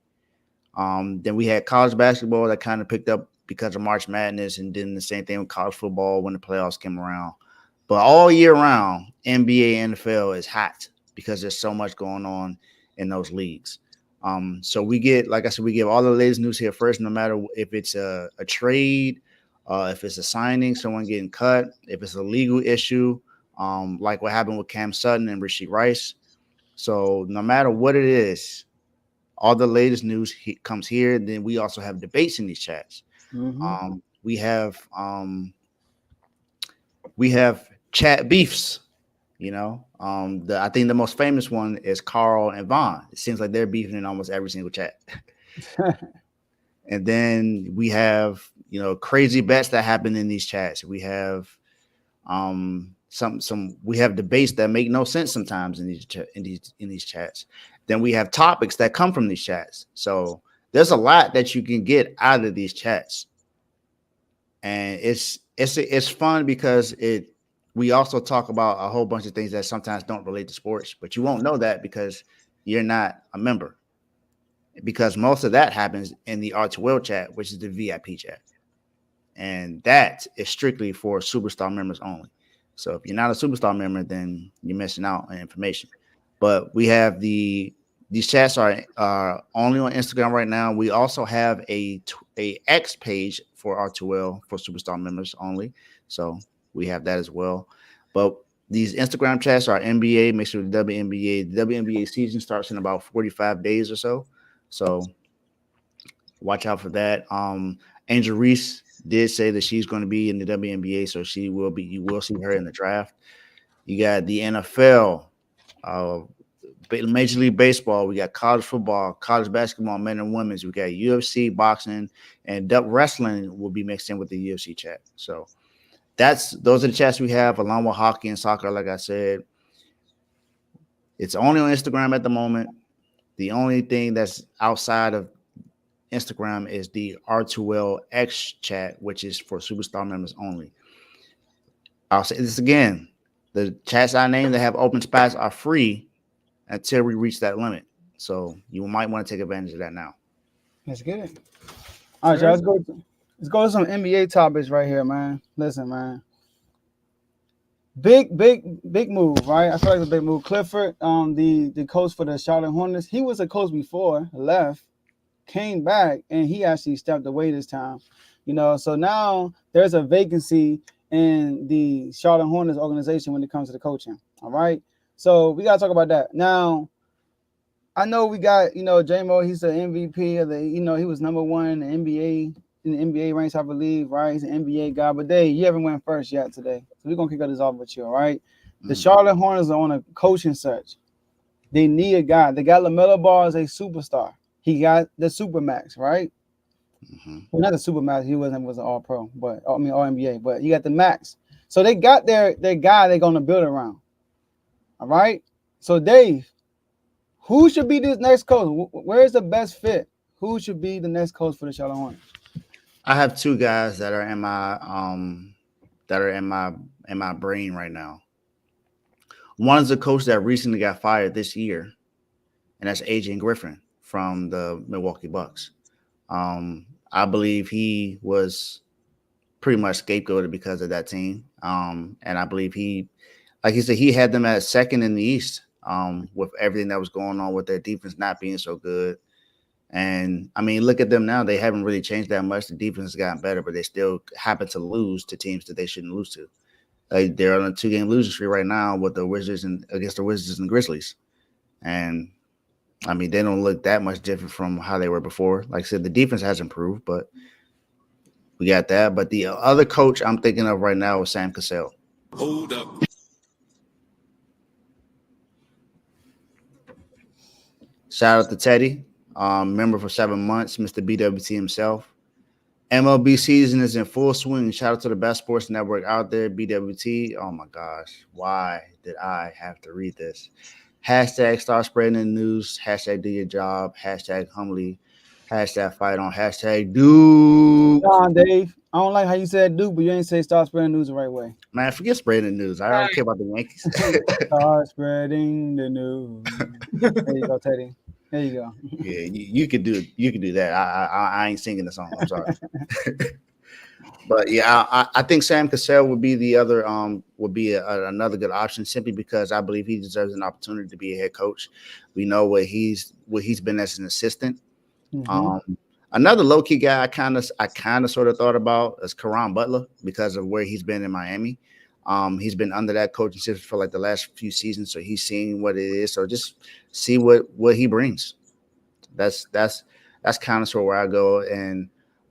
Then we had college basketball that kind of picked up because of March Madness, and then the same thing with college football when the playoffs came around. But all year round, NBA, NFL is hot because there's so much going on in those leagues. So we get, like I said, we give all the latest news here first, no matter if it's a trade, if it's a signing, someone getting cut, if it's a legal issue, like what happened with Cam Sutton and Rashee Rice. So no matter what it is, all the latest news comes here. And then we also have debates in these chats. Mm-hmm. We have chat beefs. You know, I think the most famous one is Carl and Vaughn. It seems like they're beefing in almost every single chat. And then we have, you know, crazy bets that happen in these chats. We have we have debates that make no sense sometimes in these chats. Then we have topics that come from these chats. So there's a lot that you can get out of these chats, and it's fun because we also talk about a whole bunch of things that sometimes don't relate to sports, but you won't know that because you're not a member. Because most of that happens in the R2L chat, which is the VIP chat. And that is strictly for superstar members only. So if you're not a superstar member, then you're missing out on information. But we have these chats are only on Instagram right now. We also have a X page for R2L for superstar members only. So we have that as well. But these Instagram chats are NBA mixed with the WNBA. The WNBA season starts in about 45 days or so. So watch out for that. Angel Reese did say that she's going to be in the WNBA, so you will see her in the draft. You got the NFL, Major League Baseball. We got college football, college basketball, men and women's. We got UFC, boxing, and wrestling will be mixed in with the UFC chat. So those are the chats we have, along with hockey and soccer. Like I said, it's only on Instagram at the moment. The only thing that's outside of Instagram is the R2L X chat, which is for superstar members only. I'll say this again. The chats I named that have open spots are free until we reach that limit. So you might want to take advantage of that now. Let's get it. All right, y'all, let's go to some NBA topics right here, man. Listen, man. Big move, right? I feel like it's a big move. Clifford, the coach for the Charlotte Hornets, he was a coach before, left, came back, and he actually stepped away this time. You know, so now there's a vacancy in the Charlotte Hornets organization when it comes to the coaching. All right. So we gotta talk about that. Now, I know we got, J-Mo, he's the MVP of the, he was number one in the NBA ranks, I believe, right? He's an NBA guy. But Dave, you haven't went first yet today. So we're gonna kick this off with you, all right? The Charlotte Hornets are on a coaching search. They need a guy. They got LaMelo Ball as a superstar. He got the Supermax, right? Mm-hmm. Well, not the Supermax. He was an All-Pro, but All NBA. But he got the max. So they got their guy they're gonna build around. All right. So Dave, who should be this next coach? Where's the best fit? Who should be the next coach for the Charlotte Hornets? I have two guys that are in my brain right now. One is a coach that recently got fired this year, and that's Adrian Griffin from the Milwaukee Bucks. I believe he was pretty much scapegoated because of that team. And I believe he had them at second in the East with everything that was going on with their defense not being so good. And, I mean, look at them now. They haven't really changed that much. The defense has gotten better, but they still happen to lose to teams that they shouldn't lose to. Like, they're on a 2-game losing streak right now with the Wizards against the Wizards and Grizzlies. And, I mean, they don't look that much different from how they were before. Like I said, the defense has improved, but we got that. But the other coach I'm thinking of right now is Sam Cassell. Hold up. Shout out to Teddy. Member for 7 months, Mr. BWT himself. MLB season is in full swing. Shout out to the best sports network out there, BWT. Oh my gosh, why did I have to read this? Hashtag start spreading the news. Hashtag do your job. Hashtag humbly. Hashtag fight on hashtag Duke. Dave, I don't like how you said Duke, but you ain't say start spreading news the right way. Man, forget spreading the news. I don't care about the Yankees. Start spreading the news. There you go, Teddy. There you go. Yeah, you could do that. I ain't singing the song. I'm sorry. But yeah, I think Sam Cassell would be the other another good option simply because I believe he deserves an opportunity to be a head coach. We know what he's been as an assistant. Mm-hmm. Another low key guy I kind of sort of thought about is Caron Butler because of where he's been in Miami. He's been under that coaching system for like the last few seasons, so he's seeing what it is. So just see what he brings. That's kind of sort of where I go.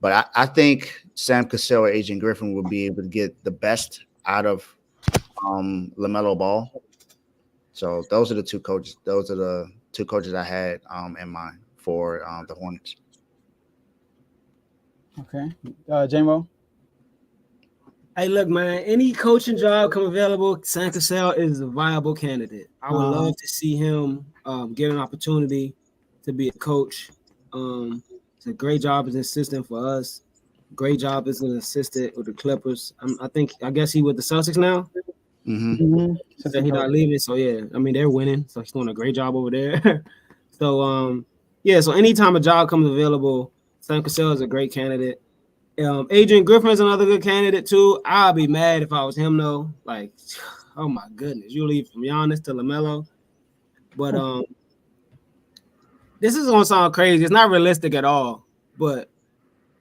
But I think Sam Cassell or Adrian Griffin will be able to get the best out of LaMelo Ball. So those are the two coaches. Those are the two coaches I had in mind for the Hornets. Okay, J-Mo. Hey, look, man. Any coaching job come available, Sam Cassell is a viable candidate. I would love to see him get an opportunity to be a coach. It's a great job as an assistant for us. Great job as an assistant with the Clippers. I guess he with the Celtics now. Mm-hmm. So he's not leaving. So yeah, I mean they're winning. So he's doing a great job over there. So yeah. So anytime a job comes available, Sam Cassell is a great candidate. Adrian Griffin is another good candidate too. I'd be mad if I was him though. Like, oh my goodness, you leave from Giannis to LaMelo. But this is gonna sound crazy. It's not realistic at all. But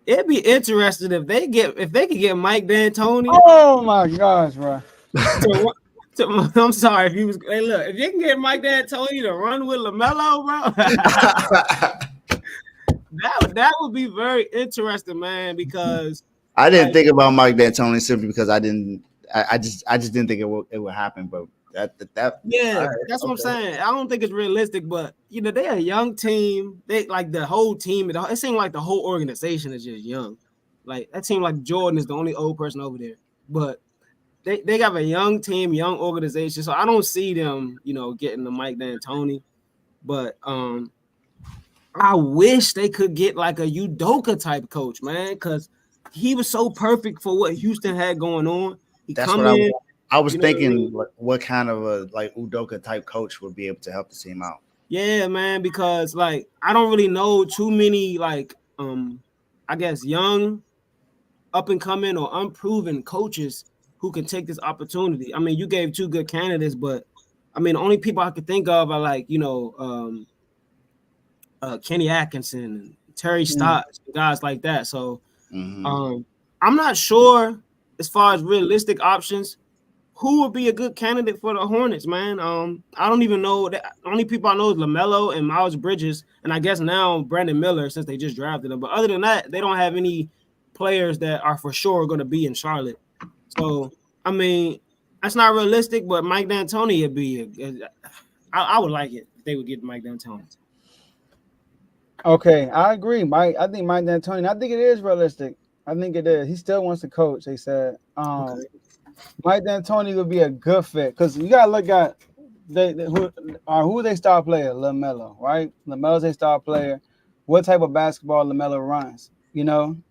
it'd be interesting if they could get Mike D'Antoni. Oh my gosh, bro. I'm sorry if you was. Hey, look, if you can get Mike D'Antoni to run with LaMelo, bro. That would be very interesting, man. Because I didn't think about Mike D'Antoni simply because I just didn't think it would happen. But that yeah, that's what I'm saying. I don't think it's realistic, but they're a young team. They like the whole team. It seems like the whole organization is just young. Like that seems like Jordan is the only old person over there, but they got a young team, young organization. So I don't see them, getting the Mike D'Antoni, but I wish they could get like a Udoka type coach, man, because he was so perfect for what Houston had going on. That's what I was thinking. What kind of a like Udoka type coach would be able to help the team out? Yeah, man, because like I don't really know too many like I guess young, up and coming or unproven coaches who can take this opportunity. I mean, you gave two good candidates, but I mean, the only people I could think of are like Kenny Atkinson and Terry Stotts, guys like that. So I'm not sure as far as realistic options who would be a good candidate for the Hornets, man. I don't even know. The only people I know is LaMelo and Miles Bridges, and I guess now Brandon Miller since they just drafted him. But other than that, they don't have any players that are for sure going to be in Charlotte. So, I mean, that's not realistic, but Mike D'Antoni would be I would like it if they would get Mike D'Antoni. Okay, I agree. I think Mike D'Antoni, I think it is realistic. I think it is. He still wants to coach, they said. Okay. Mike D'Antoni would be a good fit because you got to look at who they star player? LaMelo, right? LaMelo's their star player. What type of basketball LaMelo runs,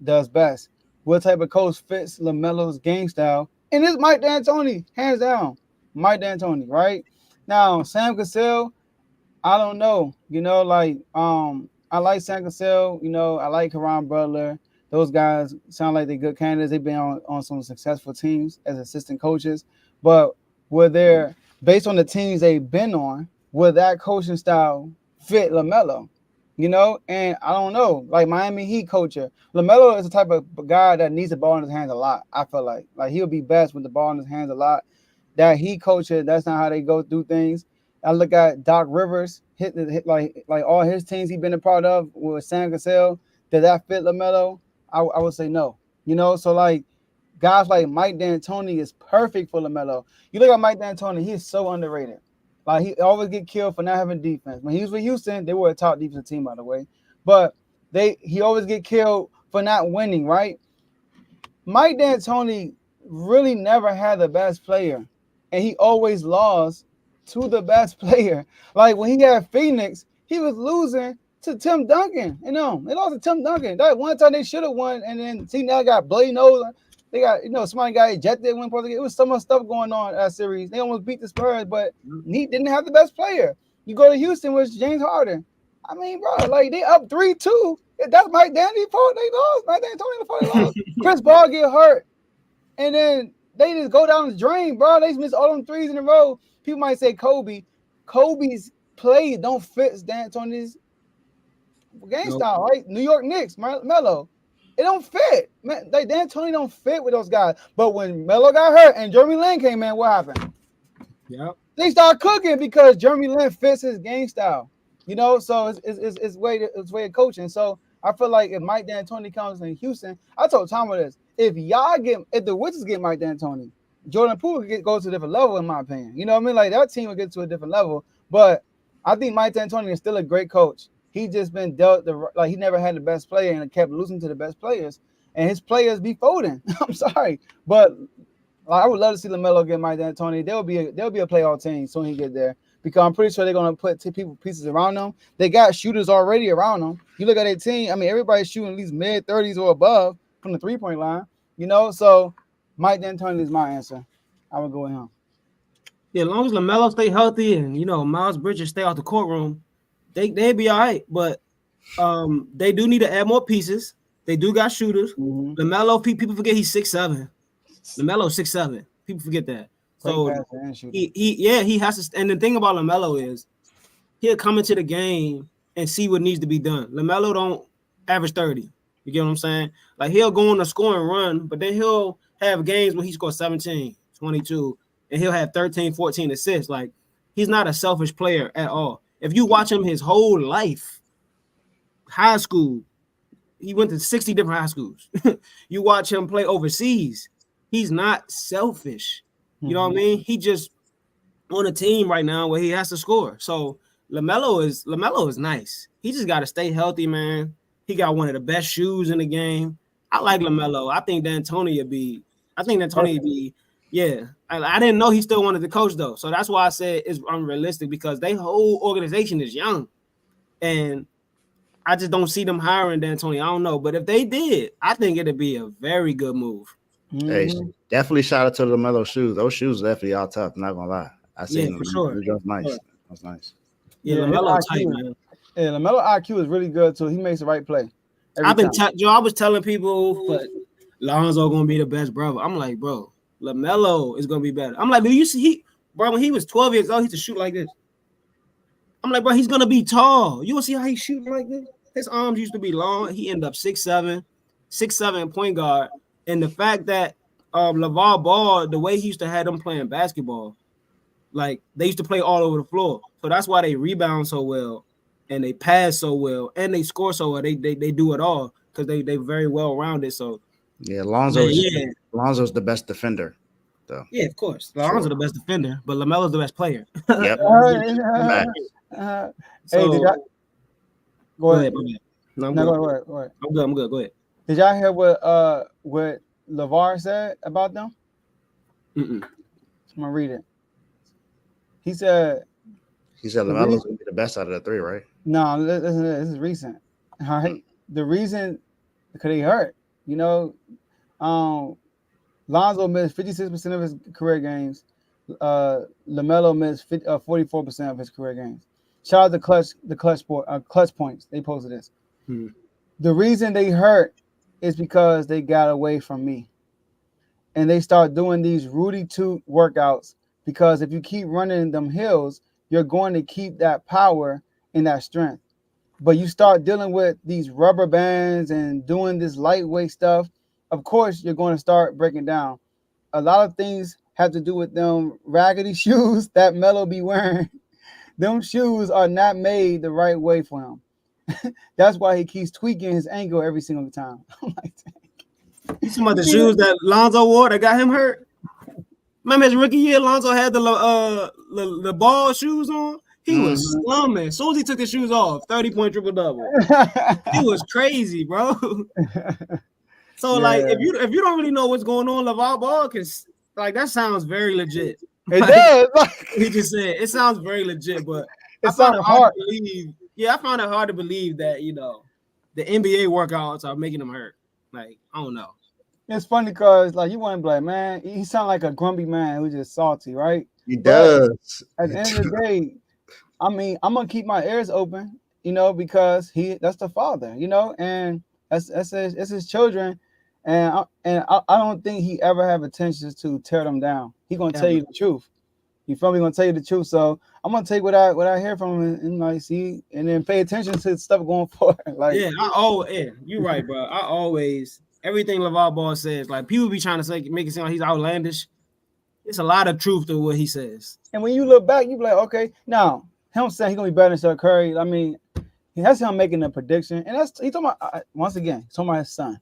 does best? What type of coach fits LaMelo's game style? And it's Mike D'Antoni, hands down. Mike D'Antoni, right? Now, Sam Cassell, I don't know. I like Sam Cassell. I like Caron Butler. Those guys sound like they're good candidates. They've been on some successful teams as assistant coaches. But based on the teams they've been on, would that coaching style fit LaMelo? And I don't know. Like Miami Heat coacher, LaMelo is the type of guy that needs the ball in his hands a lot. I feel like he'll be best with the ball in his hands a lot. That Heat coacher, that's not how they go through things. I look at Doc Rivers, hit like all his teams he's been a part of with Sam Cassell. Did that fit LaMelo? I would say no. So like guys like Mike D'Antoni is perfect for LaMelo. You look at Mike D'Antoni, he is so underrated. Like he always get killed for not having defense. When he was with Houston, they were a top defensive team, by the way. But he always get killed for not winning, right? Mike D'Antoni really never had the best player, and he always lost to the best player. Like when he had Phoenix, he was losing to Tim Duncan. They lost to Tim Duncan. That one time they should have won, and then see now got bloody nose. They got somebody got ejected when it was so much stuff going on that series. They almost beat the Spurs, but he didn't have the best player. You go to Houston with James Harden. I mean, bro, like they up 3-2. That's Mike D'Antoni fault. They lost. Mike D'Antoni fault. They lost. Chris Paul get hurt, and then they just go down the drain, bro. They missed all them threes in a row. People might say Kobe. Kobe's play don't fit D'Antoni's game style, right? New York Knicks, Melo. It don't fit. Man, like D'Antoni don't fit with those guys. But when Melo got hurt and Jeremy Lin came in, what happened? Yeah. They start cooking because Jeremy Lin fits his game style. So it's way of coaching. So I feel like if Mike D'Antoni comes in Houston, I told Tomo this. If the Wizards get Mike D'Antoni, Jordan Poole goes to a different level, in my opinion. You know what I mean? Like that team will get to a different level. But I think Mike D'Antoni is still a great coach. He just been dealt he never had the best player and kept losing to the best players. And his players be folding. I'm sorry. But I would love to see LaMelo get Mike D'Antoni. They'll be a playoff team soon he get there. Because I'm pretty sure they're gonna put pieces around them. They got shooters already around them. You look at their team, I mean, everybody's shooting at least mid-30s or above from the three-point line. So Mike D'Antoni is my answer. I would go with him. Yeah, as long as LaMelo stay healthy and Miles Bridges stay out the courtroom, they'd be all right. But they do need to add more pieces. They do got shooters. Mm-hmm. LaMelo, people forget he's 6'7". LaMelo's 6'7". People forget that. So he has to. And the thing about LaMelo is he'll come into the game and see what needs to be done. LaMelo don't average 30. You get what I'm saying? Like he'll go on a scoring run, but then he'll have games where he scores 17, 22, and he'll have 13, 14 assists. Like he's not a selfish player at all. If you watch him his whole life, high school, he went to 60 different high schools. You watch him play overseas, he's not selfish. You know what I mean? He just on a team right now where he has to score. So LaMelo is nice. He just got to stay healthy, man. He got one of the best shoes in the game. I like LaMelo. I think D'Antoni would be. Yeah. I didn't know he still wanted to coach though, so that's why I said it's unrealistic because their whole organization is young, and I just don't see them hiring D'Antoni. I don't know, but if they did, I think it'd be a very good move. Hey, definitely shout out to the LaMelo shoes. Those shoes are definitely all tough. I'm not gonna lie. I seen them. For sure. That's nice. Sure. That's nice. Yeah, LaMelo tight, man. Yeah, LaMelo IQ is really good too. He makes the right play. I was telling people, but Lonzo gonna be the best brother. I'm like, bro, LaMelo is gonna be better. I'm like, but you see, when he was 12 years old, he used to shoot like this. I'm like, bro, he's gonna be tall. You will see how he's shooting like this. His arms used to be long. He ended up 6'7" point guard. And the fact that LeVar Ball, the way he used to have them playing basketball, like they used to play all over the floor. So that's why they rebound so well and they pass so well and they score so well. They do it all because they very well rounded. So yeah, Lonzo's the best defender, though. Yeah, of course. Lonzo's the best defender, but LaMelo's the best player. Yep. Go ahead. No, go ahead. I'm good. Go ahead. Did y'all hear what LeVar said about them? I'm gonna read it. He said LaMelo's gonna be the best out of the three, right? No, this is recent. All right. The reason because he hurt, Lonzo missed 56% of his career games. LaMelo missed 44% of his career games. Shout out to the clutch points. They posted this. The reason they hurt is because they got away from me. And they start doing these Rudy Toot workouts because if you keep running them hills, you're going to keep that power and that strength. But you start dealing with these rubber bands and doing this lightweight stuff, of course, you're going to start breaking down. A lot of things have to do with them raggedy shoes that Melo be wearing. Them shoes are not made the right way for him. That's why he keeps tweaking his ankle every single time. I'm like, you talking about the shoes that Lonzo wore that got him hurt? Remember his rookie year, Lonzo had the ball shoes on. He was slumming. As soon as he took his shoes off, 30-point triple-double. It was crazy, bro. So, like, if you don't really know what's going on, LeVar Ball, because, like, that sounds very legit. It does. He just said, it sounds very legit, but it sounds hard. I found it hard to believe that the NBA workouts are making him hurt. Like, I don't know. It's funny because like you want to be like, man, he sound like a grumpy man who's just salty, right? He does. At the end of the day, I mean, I'm gonna keep my ears open, because that's the father, and that's his children, and I don't think he ever have intentions to tear them down. He gonna tell you the truth. You feel me? Gonna tell you the truth. So I'm gonna take what I hear from him and like see, and then pay attention to stuff going forward. Like, you're right, bro. I always everything LeVar Ball says, like people be trying to make it sound like he's outlandish. It's a lot of truth to what he says. And when you look back, you be like, okay, now him saying he's gonna be better than Steph Curry. I mean, that's him making a prediction, and he's talking about once again, he's talking about his son.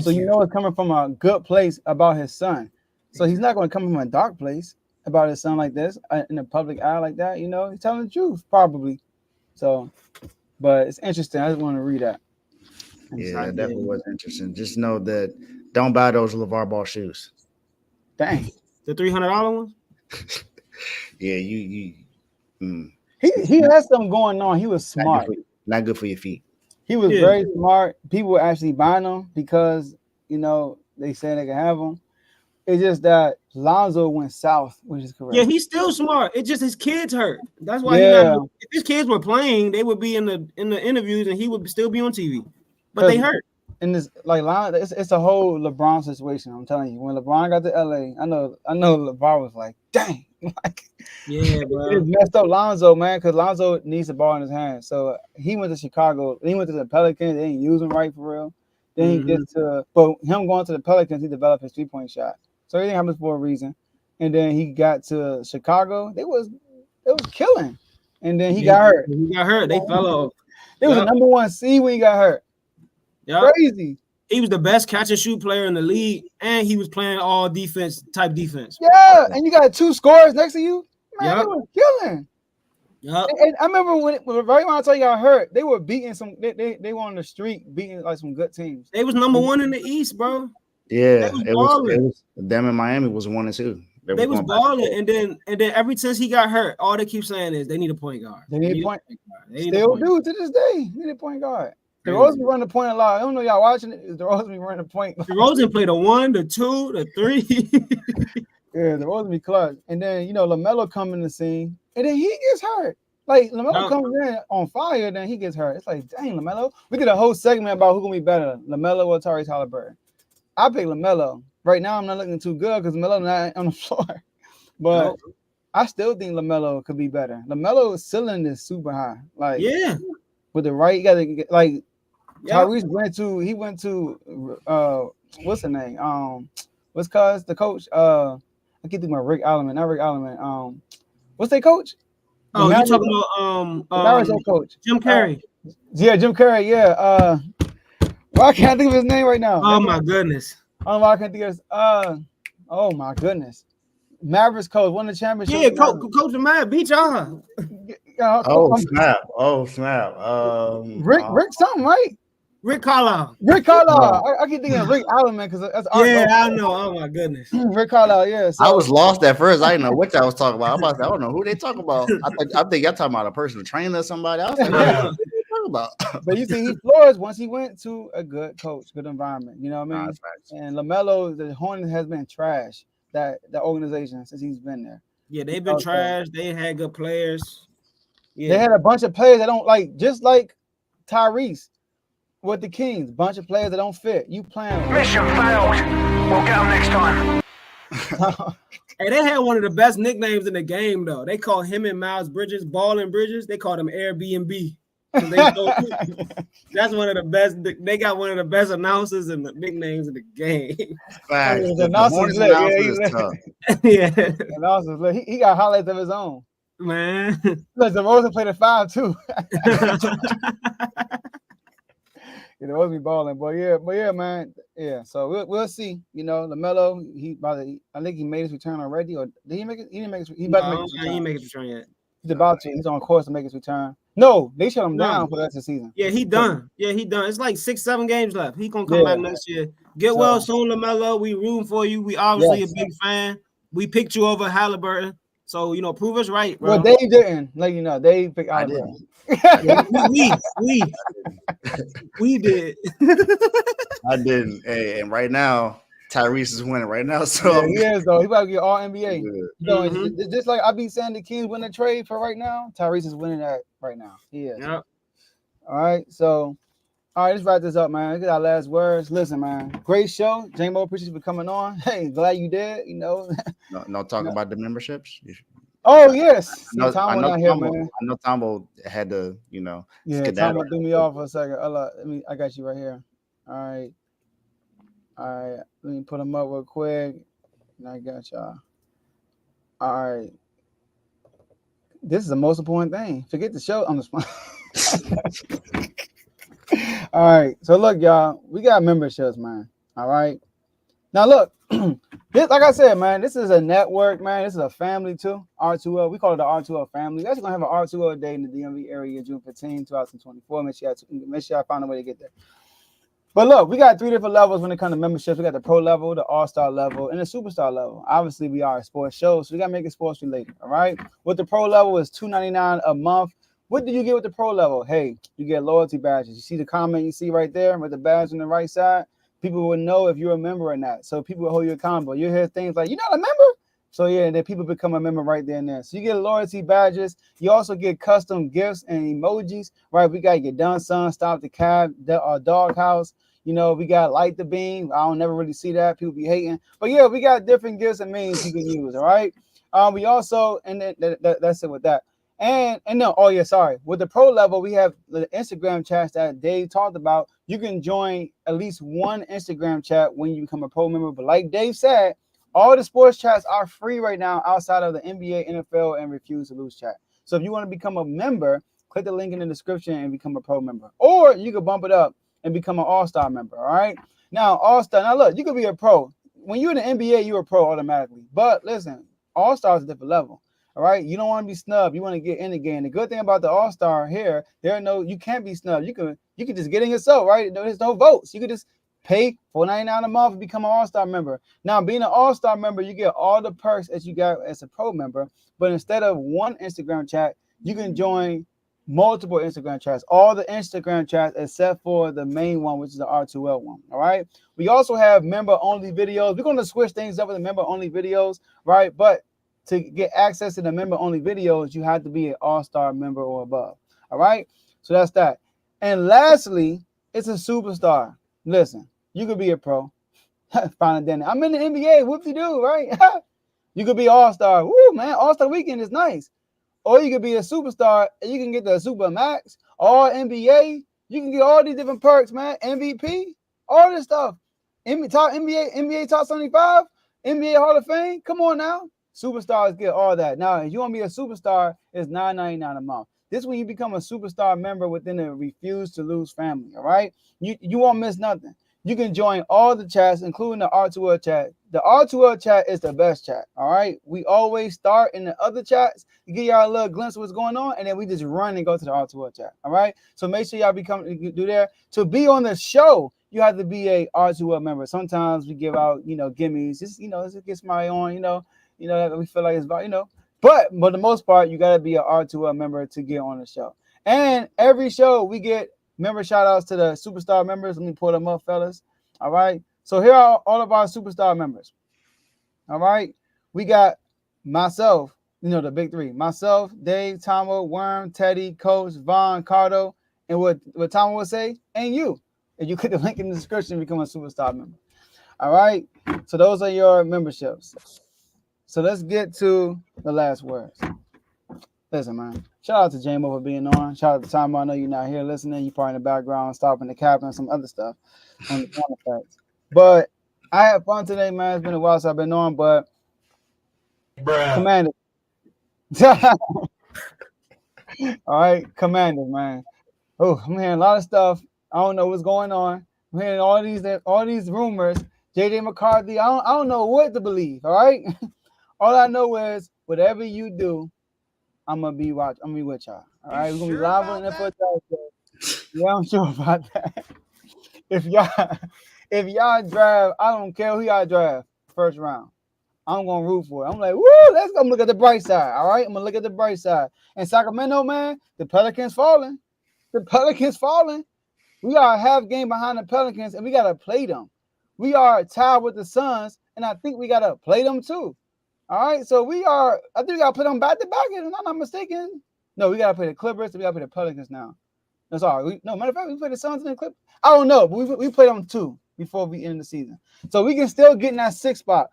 So you know it's coming from a good place about his son. So he's not going to come from a dark place about his son like this in the public eye like that. He's telling the truth probably. So, but it's interesting. I just want to read that. Yeah, that definitely was interesting. Just know that don't buy those LeVar Ball shoes. Dang, the $300 ones. Yeah, you. He had something going on. He was smart. Not good for your feet. He was very smart. People were actually buying them because they said they could have them. It's just that Lonzo went south, which is correct. Yeah, he's still smart. It's just his kids hurt. That's why if his kids were playing, they would be in the interviews and he would still be on TV. But they hurt. And this it's a whole LeBron situation. I'm telling you, when LeBron got to LA, I know LeBron was like, dang. Yeah, bro. It messed up Lonzo, man, because Lonzo needs the ball in his hand. So he went to Chicago. He went to the Pelicans. They didn't use him right for real. Then he gets but him going to the Pelicans, he developed his 3-point shot. So everything happens for a reason. And then he got to Chicago. It was killing. And then he got hurt. They fell off. It was a number 1 seed when he got hurt. Crazy. He was the best catch and shoot player in the league, and he was playing all defense. Yeah, and you got 2 scorers next to you. Man, they were killing. Yeah. And I remember when right when I told you got hurt, they were beating some. They were on the street beating like some good teams. They was number 1 in the East, bro. Yeah, it was them in Miami was 1 and 2. They was balling, and then ever since he got hurt, all they keep saying is they need a point guard. They need a point guard. Still do to this day. They need a point guard. DeRozan be running the point a lot. I don't know y'all watching it. DeRozan be running the point. DeRozan played the 1, the 2, the 3. Yeah, DeRozan be clutch. And then LaMelo come in the scene, and then he gets hurt. Like LaMelo comes in on fire, then he gets hurt. It's like, dang, LaMelo. We did a whole segment about who gonna be better, LaMelo or Tyrese Haliburton. I pick LaMelo. Right now, I'm not looking too good because LaMelo not on the floor. But I still think LaMelo could be better. LaMelo's ceiling is super high. Like, with the right, you gotta get like. Tyrese went to what's the name? What's the coach? I can't think of Rick Alleman, not Rick Alleman. What's their coach? Oh, you talking about coach? Jim Carrey. Yeah, Jim Carrey, yeah. Why can't I think of his name right now? Oh my goodness. I don't know why I can't think of his oh my goodness. Mavericks coach won the championship. Yeah, coach the Mav beat y'all. Snap. Rick something, right? Rick Carlisle. I keep thinking of Rick Alleman because that's I know. Oh my goodness. Rick Carlisle, yeah. So, I was lost at first. I didn't know what y'all was talking about. I don't know who they talking about. I think y'all talking about a personal trainer or somebody. I was like, what are you talking about? But you see, he flourished once he went to a good coach, good environment. You know what I mean? And LaMelo, the Hornets has been trash, that organization, since he's been there. Yeah, they've been trash. They had good players. Yeah. They had a bunch of players that don't like, just like Tyrese. With the Kings, bunch of players that don't fit. You playing. Mission failed. We'll get them next time. Hey, they had one of the best nicknames in the game, though. They call him and Miles Bridges, Ball and Bridges. They called him Airbnb. That's one of the best. They got one of the best announcers and the nicknames in the game. The announcers he got highlights of his own. Man. Look, DeRozan played a 5 too. It was me balling, but yeah, man, yeah. So we'll see. LaMelo, I think he made his return already, or did he make it? He didn't make it. He didn't make his return yet. He's about to. He's on course to make his return. No, they shut him down for the rest of the season. Yeah, he done. It's like 6-7 games left. He gonna come back next year. Get well soon, LaMelo. We rooting for you. We obviously a big fan. We picked you over Haliburton. So prove us right, bro. Well, Dave didn't. Like Dave picked I Alabama. we did. I didn't. Hey, and right now, Tyrese is winning right now. So yeah, he is though. He about to get all NBA. Mhm. Just like I be saying, the Kings win the trade for right now. Tyrese is winning that right now. He is. Yep. All right. So, all right, let's wrap this up, man. Get our last words. Listen, man. Great show. J-Mo, appreciate you for coming on. Hey, glad you did. no talk about the memberships. Oh yes. I know Tomo not here, man. I know Tomo had to, Yeah, Tomo threw me off for a second. I got you right here. All right. Let me put them up real quick. And I got y'all. All right. This is the most important thing. Forget the show on the spot. All right. So look, y'all, we got memberships, man. All right. Now look, this, like I said, man, this is a network, man. This is a family too. R2L. We call it the R2L family. We're actually gonna have an R2L day in the DMV area, June 15, 2024. Make sure I find a way to get there. But look, we got 3 different levels when it comes to memberships. We got the pro level, the all-star level, and the superstar level. Obviously, we are a sports show, so we got to make it sports related, all right? With the pro level, it's $2.99 a month. What do you get with the pro level? Hey, you get loyalty badges. You see the comment you see right there with the badge on the right side? People will know if you're a member or not. So people will hold you accountable. You hear things like, you're not a member? So yeah, then people become a member right there and there. So you get loyalty badges. You also get custom gifts and emojis, right? We got your done son, stop the cab, dog house. We got light the beam. I don't never really see that. People be hating. But yeah, we got different gifts and means you can use, all right? We also, and that's it with that. And no, oh yeah, sorry. With the pro level, we have the Instagram chats that Dave talked about. You can join at least one Instagram chat when you become a pro member. But like Dave said, all the sports chats are free right now outside of the NBA, NFL, and Refuse to Lose chat. So if you want to become a member, click the link in the description and become a pro member. Or you can bump it up and become an all-star member, all right? Now, all-star. Now, look, you could be a pro. When you're in the NBA, you're a pro automatically. But listen, all-star is a different level, all right? You don't want to be snubbed. You want to get in the game. The good thing about the all-star here, you can't be snubbed. You can just get in yourself, right? There's no votes. You can just pay $4.99 a month and become an all-star member. Now, being an all-star member, you get all the perks that you got as a pro member, but instead of one Instagram chat, you can join multiple Instagram chats, all the Instagram chats except for the main one, which is the R2L one, all right? We also have member-only videos. We're going to switch things up with the member-only videos, right? But to get access to the member-only videos, you have to be an all-star member or above, all right? So that's that. And lastly, it's a superstar. Listen, you could be a pro. Find a dinner. I'm in the NBA. Whoop-de-doo, right? You could be all-star. Woo, man. All-star weekend is nice. Or you could be a superstar and you can get the Super Max, all NBA. You can get all these different perks, man. MVP, all this stuff. NBA top 75, NBA Hall of Fame. Come on now. Superstars get all that. Now, if you want to be a superstar, it's $9.99 a month. This is when you become a superstar member within the Refuse to Lose family, all right? You won't miss nothing. You can join all the chats, including the R2L chat. The R2L chat is the best chat, all right? We always start in the other chats to give y'all a little glimpse of what's going on, and then we just run and go to the R2L chat, all right? So make sure y'all do there. To be on the show, you have to be a R2L member. Sometimes we give out, gimmies. Just, just get somebody on, that we feel like it's about, But for the most part, you got to be an R2L member to get on the show. And every show, we get member shout outs to the superstar members. Let me pull them up, fellas. All right. So here are all of our superstar members. All right. We got myself, the big 3. Myself, Dave, Tomo, Worm, Teddy, Coach, Vaughn, Cardo, and what Tomo would say, and you. And you click the link in the description and become a superstar member. All right. So those are your memberships. So let's get to the last words. Listen, man. Shout out to J-Mo for being on. Shout out to Tomo. I know you're not here listening. You're probably in the background, stopping the cap and some other stuff on the contracts. But I had fun today, man. It's been a while since I've been on, but Commander. All right, Commander, man. Oh, I'm hearing a lot of stuff. I don't know what's going on. I'm hearing all these rumors. JJ McCarthy. I don't know what to believe. All right. All I know is whatever you do, I'm gonna be with y'all. All right, we're gonna be live on the NFL. Yeah, I'm sure about that. If y'all draft, I don't care who y'all draft first round. I'm gonna root for it. I'm like, woo, let's go look at the bright side. All right, I'm gonna look at the bright side. And Sacramento, man, the Pelicans falling. The Pelicans falling. We are a half game behind the Pelicans, and we gotta play them. We are tied with the Suns, and I think we gotta play them too. All right, so I think we gotta put them back to back. If I'm not mistaken. No, we gotta play the Clippers. And we gotta play the Pelicans now. That's all right. Matter of fact, we play the Suns and the Clippers. I don't know, but we play them too before we end the season, so we can still get in that 6th spot.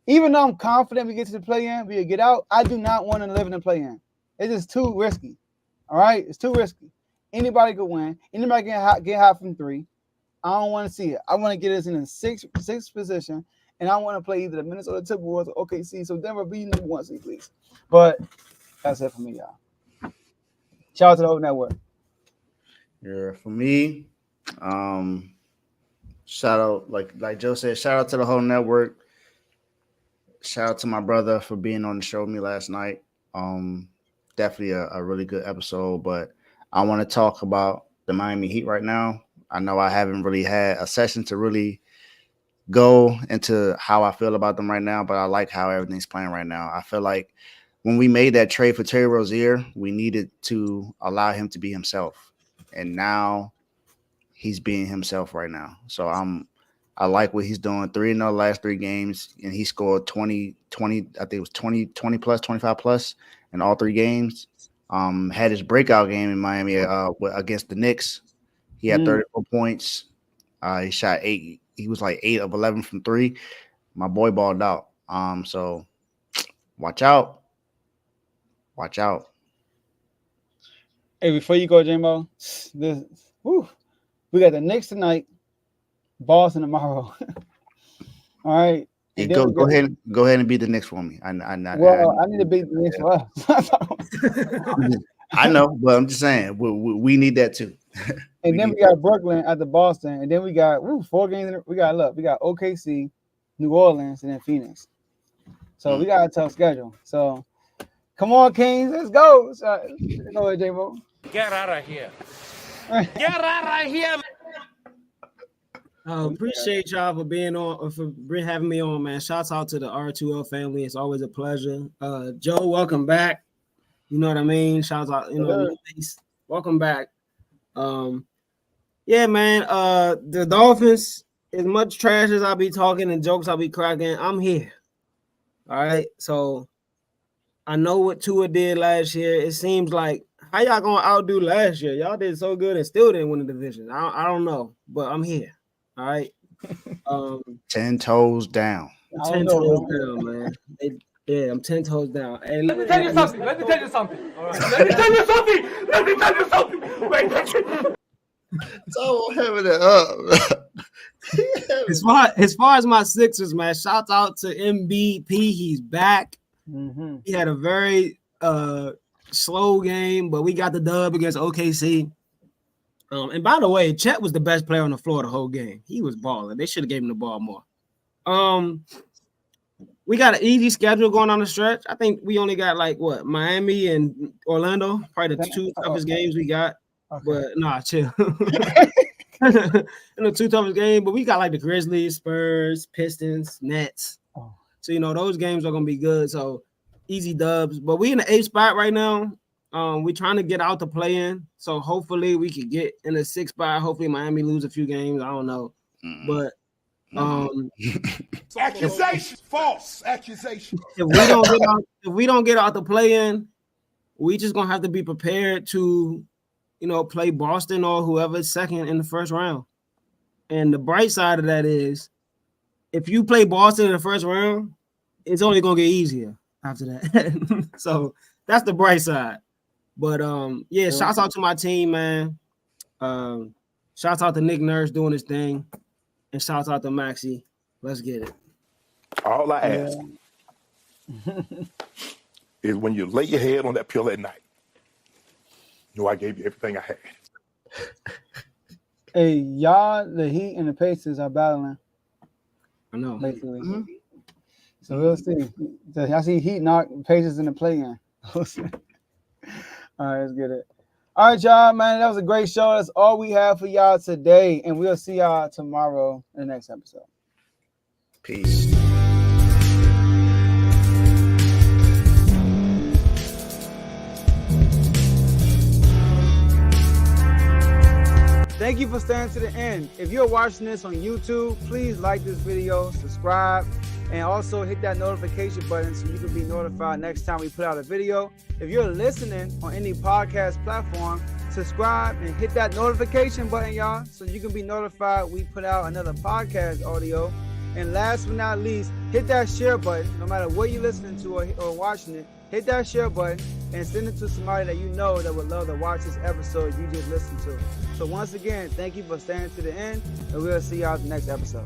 Even though I'm confident we get to the play-in, we get out, I do not want to live in the play-in. It's just too risky. All right? It's too risky. Anybody could win. Anybody can get hot from 3. I don't want to see it. I want to get us in the sixth position, and I want to play either the Minnesota Timberwolves or OKC. So Denver be number 1 seed, please. But that's it for me, y'all. Shout out to the whole network. Yeah, for me, shout out, like Joe said, shout out to the whole network. Shout out to my brother for being on the show with me last night. Definitely a really good episode, but I want to talk about the Miami Heat right now. I know I haven't really had a session to really go into how I feel about them right now, but I like how everything's playing right now. I feel like when we made that trade for Terry Rozier, we needed to allow him to be himself. And now he's being himself right now. So I like what he's doing. 3-0 last 3 games, and he scored 20, I think it was 20 plus, 25 plus in all 3 games. Had his breakout game in Miami against the Knicks. He had 34 points. He shot 8. He was like 8 of 11 from 3. My boy balled out. So watch out. Watch out. Hey, before you go, J-Mo, we got the Knicks tonight. Boston tomorrow. All right. Hey, go ahead and beat the Knicks for me. I need to beat the Knicks for us. I know, but I'm just saying we need that too. And then we got Brooklyn at the Boston, and then we got 4 games. We got OKC, New Orleans, and then Phoenix. So we got a tough schedule. So come on, Kings, let's go. Go ahead, J-Mo. Get out of here. Get out of here. Appreciate y'all for being on, for having me on, man. Shouts out to the R2L family. It's always a pleasure. Joe, welcome back. You know what I mean? Shouts out, welcome back. Yeah, man. The Dolphins, as much trash as I be talking and jokes I be cracking, I'm here. All right. So I know what Tua did last year. It seems like, how y'all gonna outdo last year? Y'all did so good and still didn't win the division. I don't know, but I'm here. All right. 10 toes down. 10 toes down, man. I'm 10 toes down. Hey, Let me tell you something. All right. Let me tell you something. Wait. So having it up. As far as my Sixers, man, shout out to MVP. He's back. Mm-hmm. He had a very slow game, but we got the dub against OKC. And by the way, Chet was the best player on the floor the whole game. He was balling. They should have gave him the ball more. We got an easy schedule going on the stretch. I think we only got Miami and Orlando, probably the 2 toughest games we got. Okay. But nah, chill. The 2 toughest games, but we got the Grizzlies, Spurs, Pistons, Nets. Oh. So those games are gonna be good. So easy dubs. But we in the 8th spot right now. We're trying to get out the play-in, so hopefully we could get in the 6th spot. Hopefully Miami lose a few games. I don't know, but accusation, false accusation. If we don't get out the play-in, we just gonna have to be prepared to, play Boston or whoever's second in the first round. And the bright side of that is, if you play Boston in the first round, it's only gonna get easier after that. So that's the bright side. But shouts out to my team, man. Shouts out to Nick Nurse doing his thing, and shouts out to Maxie. Let's get it. All I ask is when you lay your head on that pillow at night, I gave you everything I had. Hey, y'all, the Heat and the Pacers are battling. I know. Basically. Mm-hmm. So we'll see. I see Heat knock Pacers in the play-in. All right, let's get it. All right, y'all, man. That was a great show. That's all we have for y'all today. And we'll see y'all tomorrow in the next episode. Peace. Thank you for staying to the end. If you're watching this on YouTube, please like this video, subscribe, and also hit that notification button so you can be notified next time we put out a video. If you're listening on any podcast platform, subscribe and hit that notification button, y'all, so you can be notified we put out another podcast audio. And last but not least, hit that share button. No matter what you're listening to or watching it, hit that share button and send it to somebody that you know that would love to watch this episode you just listened to. So once again, thank you for staying to the end, and we'll see y'all in the next episode.